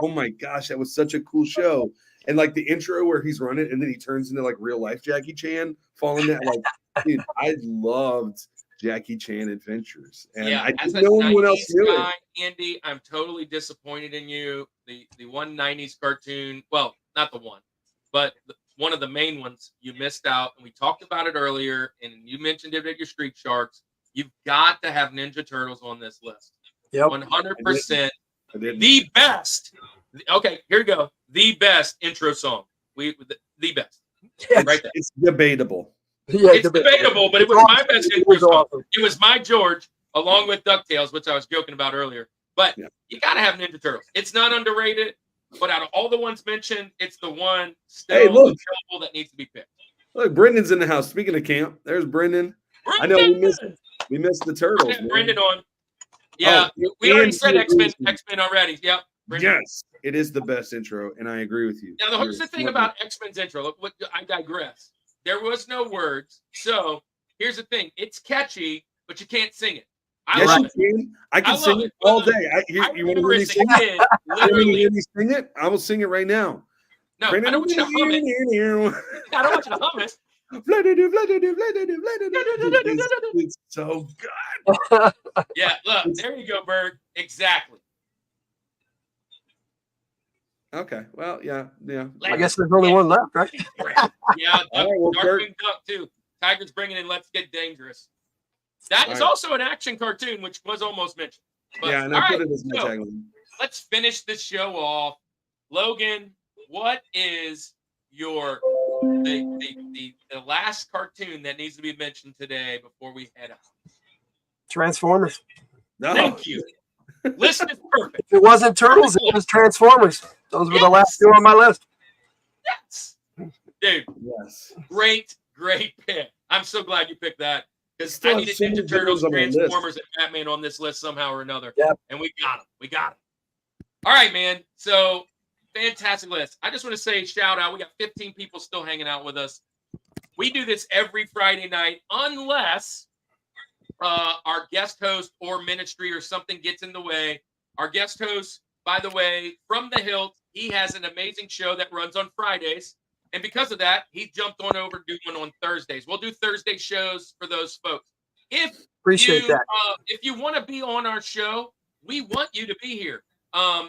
oh my gosh, that was such a cool show. And like the intro where he's running and then he turns into like real life Jackie Chan falling down. Like, dude, I loved Jackie Chan Adventures. And I didn't know anyone else knew it. Andy, I'm totally disappointed in you. The one 90s cartoon, well, not the one, but one of the main ones you missed out. And we talked about it earlier, and you mentioned it at your Street Sharks. You've got to have Ninja Turtles on this list. Yep. 100%. The best. Okay, here we go. The best intro song. The best. Right there. It's debatable. Yeah, it's debatable, but it was my best intro song. Awesome. It was my George, along with DuckTales, which I was joking about earlier. But you got to have Ninja Turtles. It's not underrated, but out of all the ones mentioned, it's the one still that needs to be picked. Look, Brendan's in the house. Speaking of camp, there's Brendan. I know we missed the Turtles. Brendan on. Yeah, we already said X-Men already. Yep. Brendan. Yes, it is the best intro, and I agree with you. Now, here's the thing about X-Men's intro. Look, I digress. There was no words, so here's the thing. It's catchy, but you can't sing it. I love it. I can sing it all day. You want to hear me sing it? Literally, sing it? I will sing it right now. No, I don't want you to hum it. I don't want you to hum it. It's so good. Yeah, look, there you go, Berg. Exactly. Okay, well, yeah. I guess there's only one left, right? Yeah, Darkwing Duck too. Tiger's bringing in Let's Get Dangerous. That is also an action cartoon, which was almost mentioned. But, yeah, and I put it as my tagline. Let's finish this show off. Logan, what is your the last cartoon that needs to be mentioned today before we head out? Transformers. No. Thank you. List is perfect. If it wasn't Turtles, it was Transformers. Those were the last two on my list. Yes. Dude. Yes. Great pick. I'm so glad you picked that. Because I needed Ninja Turtles, Transformers, and Batman on this list somehow or another. Yep. And we got them. All right, man. So, fantastic list. I just want to say shout out. We got 15 people still hanging out with us. We do this every Friday night unless our guest host or ministry or something gets in the way. Our guest host, by the way, from the Hilt, he has an amazing show that runs on Fridays. And because of that, he jumped on over to do one on Thursdays. We'll do Thursday shows for those folks. Appreciate that. If you want to be on our show, we want you to be here.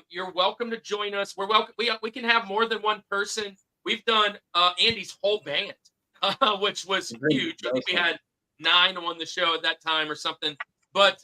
You're welcome to join us. We're welcome. We can have more than one person. We've done Andy's whole band, which was huge. I think we had 9 on the show at that time or something. But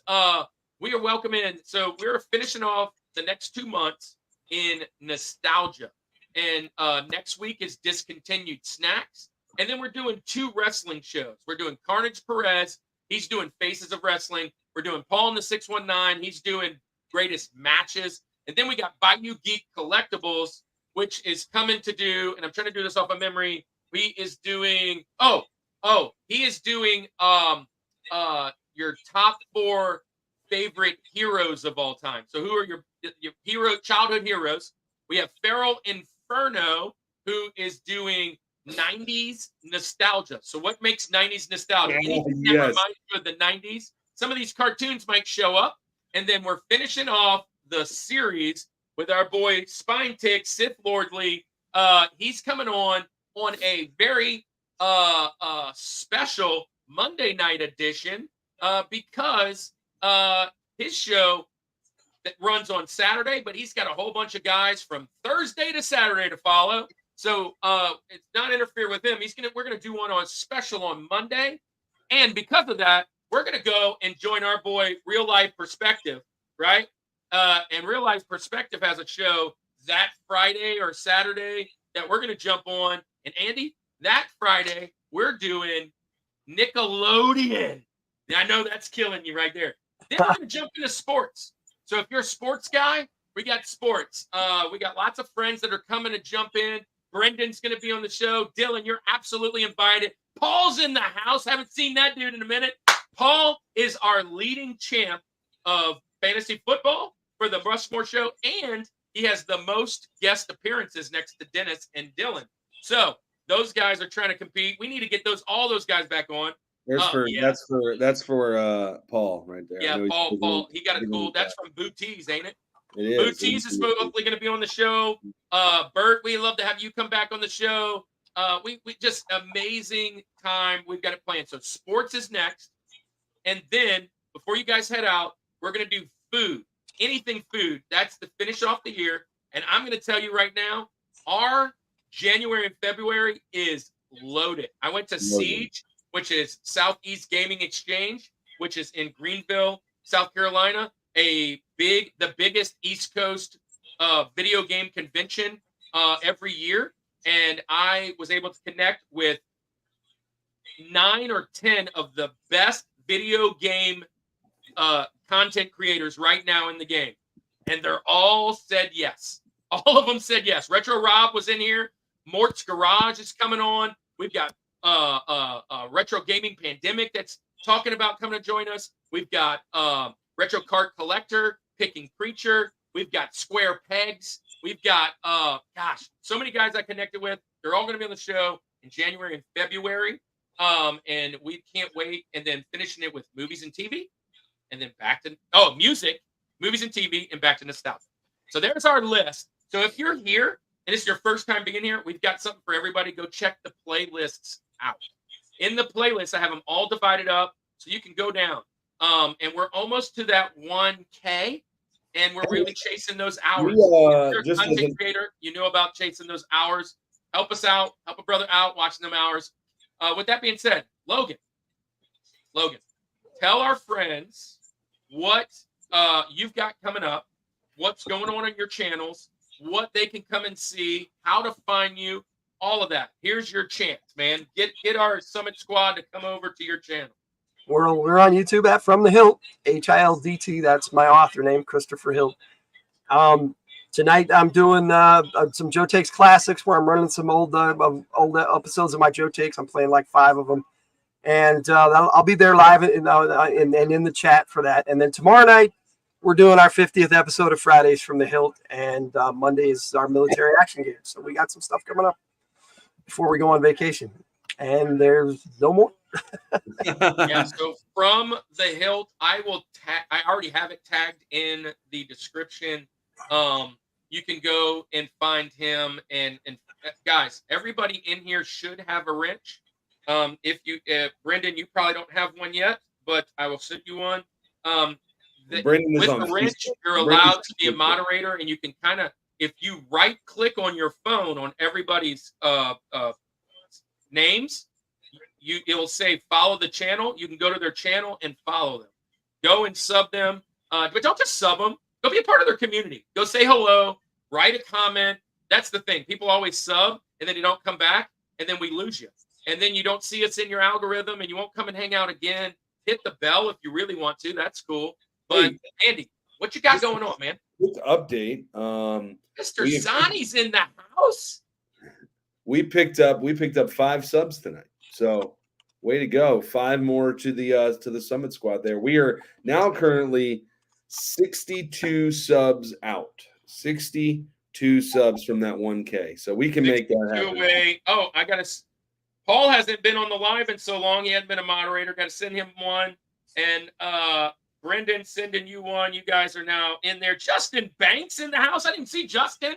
we are welcome in. So we're finishing off the next 2 months in nostalgia. And next week is Discontinued Snacks. And then we're doing 2 wrestling shows. We're doing Carnage Perez. He's doing Faces of Wrestling. We're doing Paul in the 619. He's doing Greatest Matches. And then we got Bayou Geek Collectibles, which is coming to do, and I'm trying to do this off of memory. He is doing, he is doing your top 4 favorite heroes of all time. So who are your childhood heroes? We have Feral Inferno, who is doing 90s nostalgia. So what makes 90s nostalgia? Anything that reminds you of the 90s. Some of these cartoons might show up. And then we're finishing off the series with our boy Spine Tick, Sith Lordly. He's coming on a very special Monday night edition because his show that runs on Saturday, but he's got a whole bunch of guys from Thursday to Saturday to follow. So it's not interfere with him. We're gonna do one on special on Monday, and because of that, we're gonna go and join our boy Real Life Perspective, right? And Real Life Perspective has a show that Friday or Saturday that we're gonna jump on. And Andy, that Friday we're doing Nickelodeon. Now, I know that's killing you right there. Then we're gonna jump into sports. So if you're a sports guy, we got sports. We got lots of friends that are coming to jump in. Brendan's going to be on the show. Dylan, you're absolutely invited. Paul's in the house. Haven't seen that dude in a minute. Paul is our leading champ of fantasy football for the Rushmore show, and he has the most guest appearances next to Dennis and Dylan. So those guys are trying to compete. We need to get all those guys back on. That's for Paul right there. Yeah, Paul. He got it cool. That's from Booties, ain't it? It is. Booties is hopefully going to be on the show. Bert, we love to have you come back on the show. We just amazing time. We've got it planned. So sports is next. And then before you guys head out, we're going to do food. Anything food. That's to finish off the year. And I'm going to tell you right now, our January and February is loaded. I went to Siege, which is Southeast Gaming Exchange, which is in Greenville, South Carolina, the biggest East Coast video game convention every year. And I was able to connect with 9 or 10 of the best video game content creators right now in the game. And they're all said yes. All of them said yes. Retro Rob was in here. Mort's Garage is coming on. We've got Retro Gaming Pandemic that's talking about coming to join us. We've got Retro Card Collector, Picking Preacher. We've got Square Pegs. We've got, so many guys I connected with. They're all going to be on the show in January and February. And we can't wait. And then finishing it with movies and TV. And then back to, music, movies and TV, and back to nostalgia. So there's our list. So if you're here and it's your first time being here, we've got something for everybody. Go check the playlists out. In the playlist, I have them all divided up so you can go down. And we're almost to that 1K, and we're really chasing those hours. If you're a content creator, you know about chasing those hours. Help us out. Help a brother out watching them hours. With that being said, Logan, tell our friends what you've got coming up, what's going on your channels, what they can come and see, how to find you, all of that. Here's your chance, man. Get our Summit Squad to come over to your channel. We're on YouTube at From the Hilt, HILDT. That's my author name, Christopher Hilt. Tonight I'm doing some Joe Takes Classics where I'm running some old episodes of my Joe Takes. I'm playing like 5 of them. And I'll be there live and in the chat for that. And then tomorrow night, we're doing our 50th episode of Fridays from the Hilt. And Monday is our military action game. So we got some stuff coming up before we go on vacation. And there's no more. Yeah, so From the Hilt, I already have it tagged in the description. You can go and find him. And guys, everybody in here should have a wrench. Brendan, you probably don't have one yet, but I will send you one. With the wrench, you're allowed to be a moderator, and you can kind of, if you right click on your phone on everybody's names, it'll say follow the channel. You can go to their channel and follow them. Go and sub them, but don't just sub them. Go be a part of their community. Go say hello, write a comment. That's the thing. People always sub, and then you don't come back, and then we lose you. And then you don't see us in your algorithm, and you won't come and hang out again. Hit the bell if you really want to. That's cool. But Andy, what you got going on, man? Quick update. Mr. Zani's in the house. We picked up 5 subs tonight. So way to go. 5 more to the Summit Squad there. We are now currently 62 subs out. 62 subs from that 1K. So we can make that happen. Paul hasn't been on the live in so long. He hasn't been a moderator. Got to send him one. And Brendan sending you one. You guys are now in there. Justin Banks in the house. I didn't see Justin,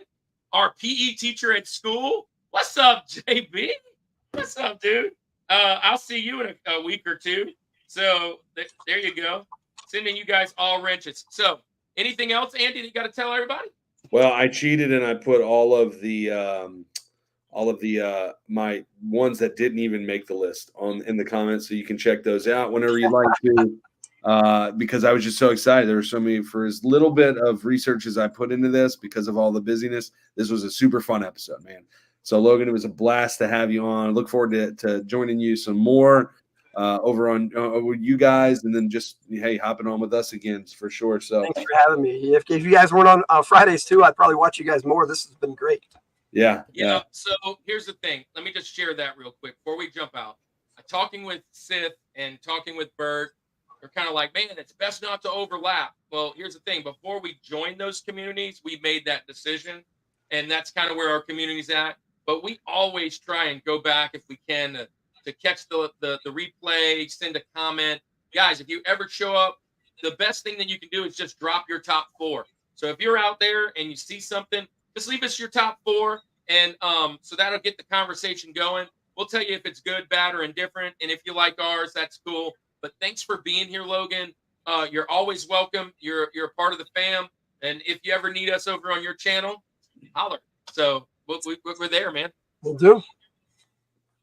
our PE teacher at school. What's up, JB? What's up, dude? I'll see you in a week or two. So there you go. Sending you guys all wrenches. So anything else, Andy, that you got to tell everybody? Well, I cheated and I put all of the my ones that didn't even make the list in the comments, so you can check those out whenever you'd like to. Because I was just so excited. There were so many, for as little bit of research as I put into this, because of all the busyness. This was a super fun episode, man. So Logan, it was a blast to have you on. I look forward to joining you some more over on with you guys, and then just hopping on with us again for sure. So thanks for having me. If you guys weren't on Fridays too, I'd probably watch you guys more. This has been great. Yeah. So here's the thing. Let me just share that real quick before we jump out. Talking with Sith and talking with Bert, they're kind of like, man, it's best not to overlap. Well, here's the thing. Before we joined those communities, we made that decision, and that's kind of where our community's at. But we always try and go back if we can to catch the replay, send a comment. Guys, if you ever show up, the best thing that you can do is just drop your top 4. So if you're out there and you see something, just leave us your top 4, and so that'll get the conversation going. We'll tell you if it's good, bad, or indifferent, and if you like ours, that's cool. But thanks for being here, Logan. You're always welcome. You're a part of the fam, and if you ever need us over on your channel, holler. So we're there, man. We'll do.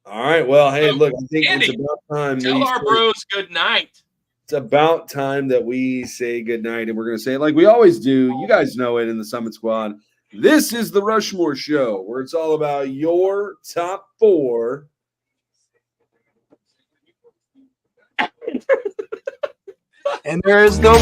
All right. Well, hey, So, look, I think Andy, it's about time. Tell our bros good night. It's about time that we say good night, and we're going to say it like we always do. You guys know it in the Summit Squad. This is the Rushmore Show, where it's all about your top 4. And there is no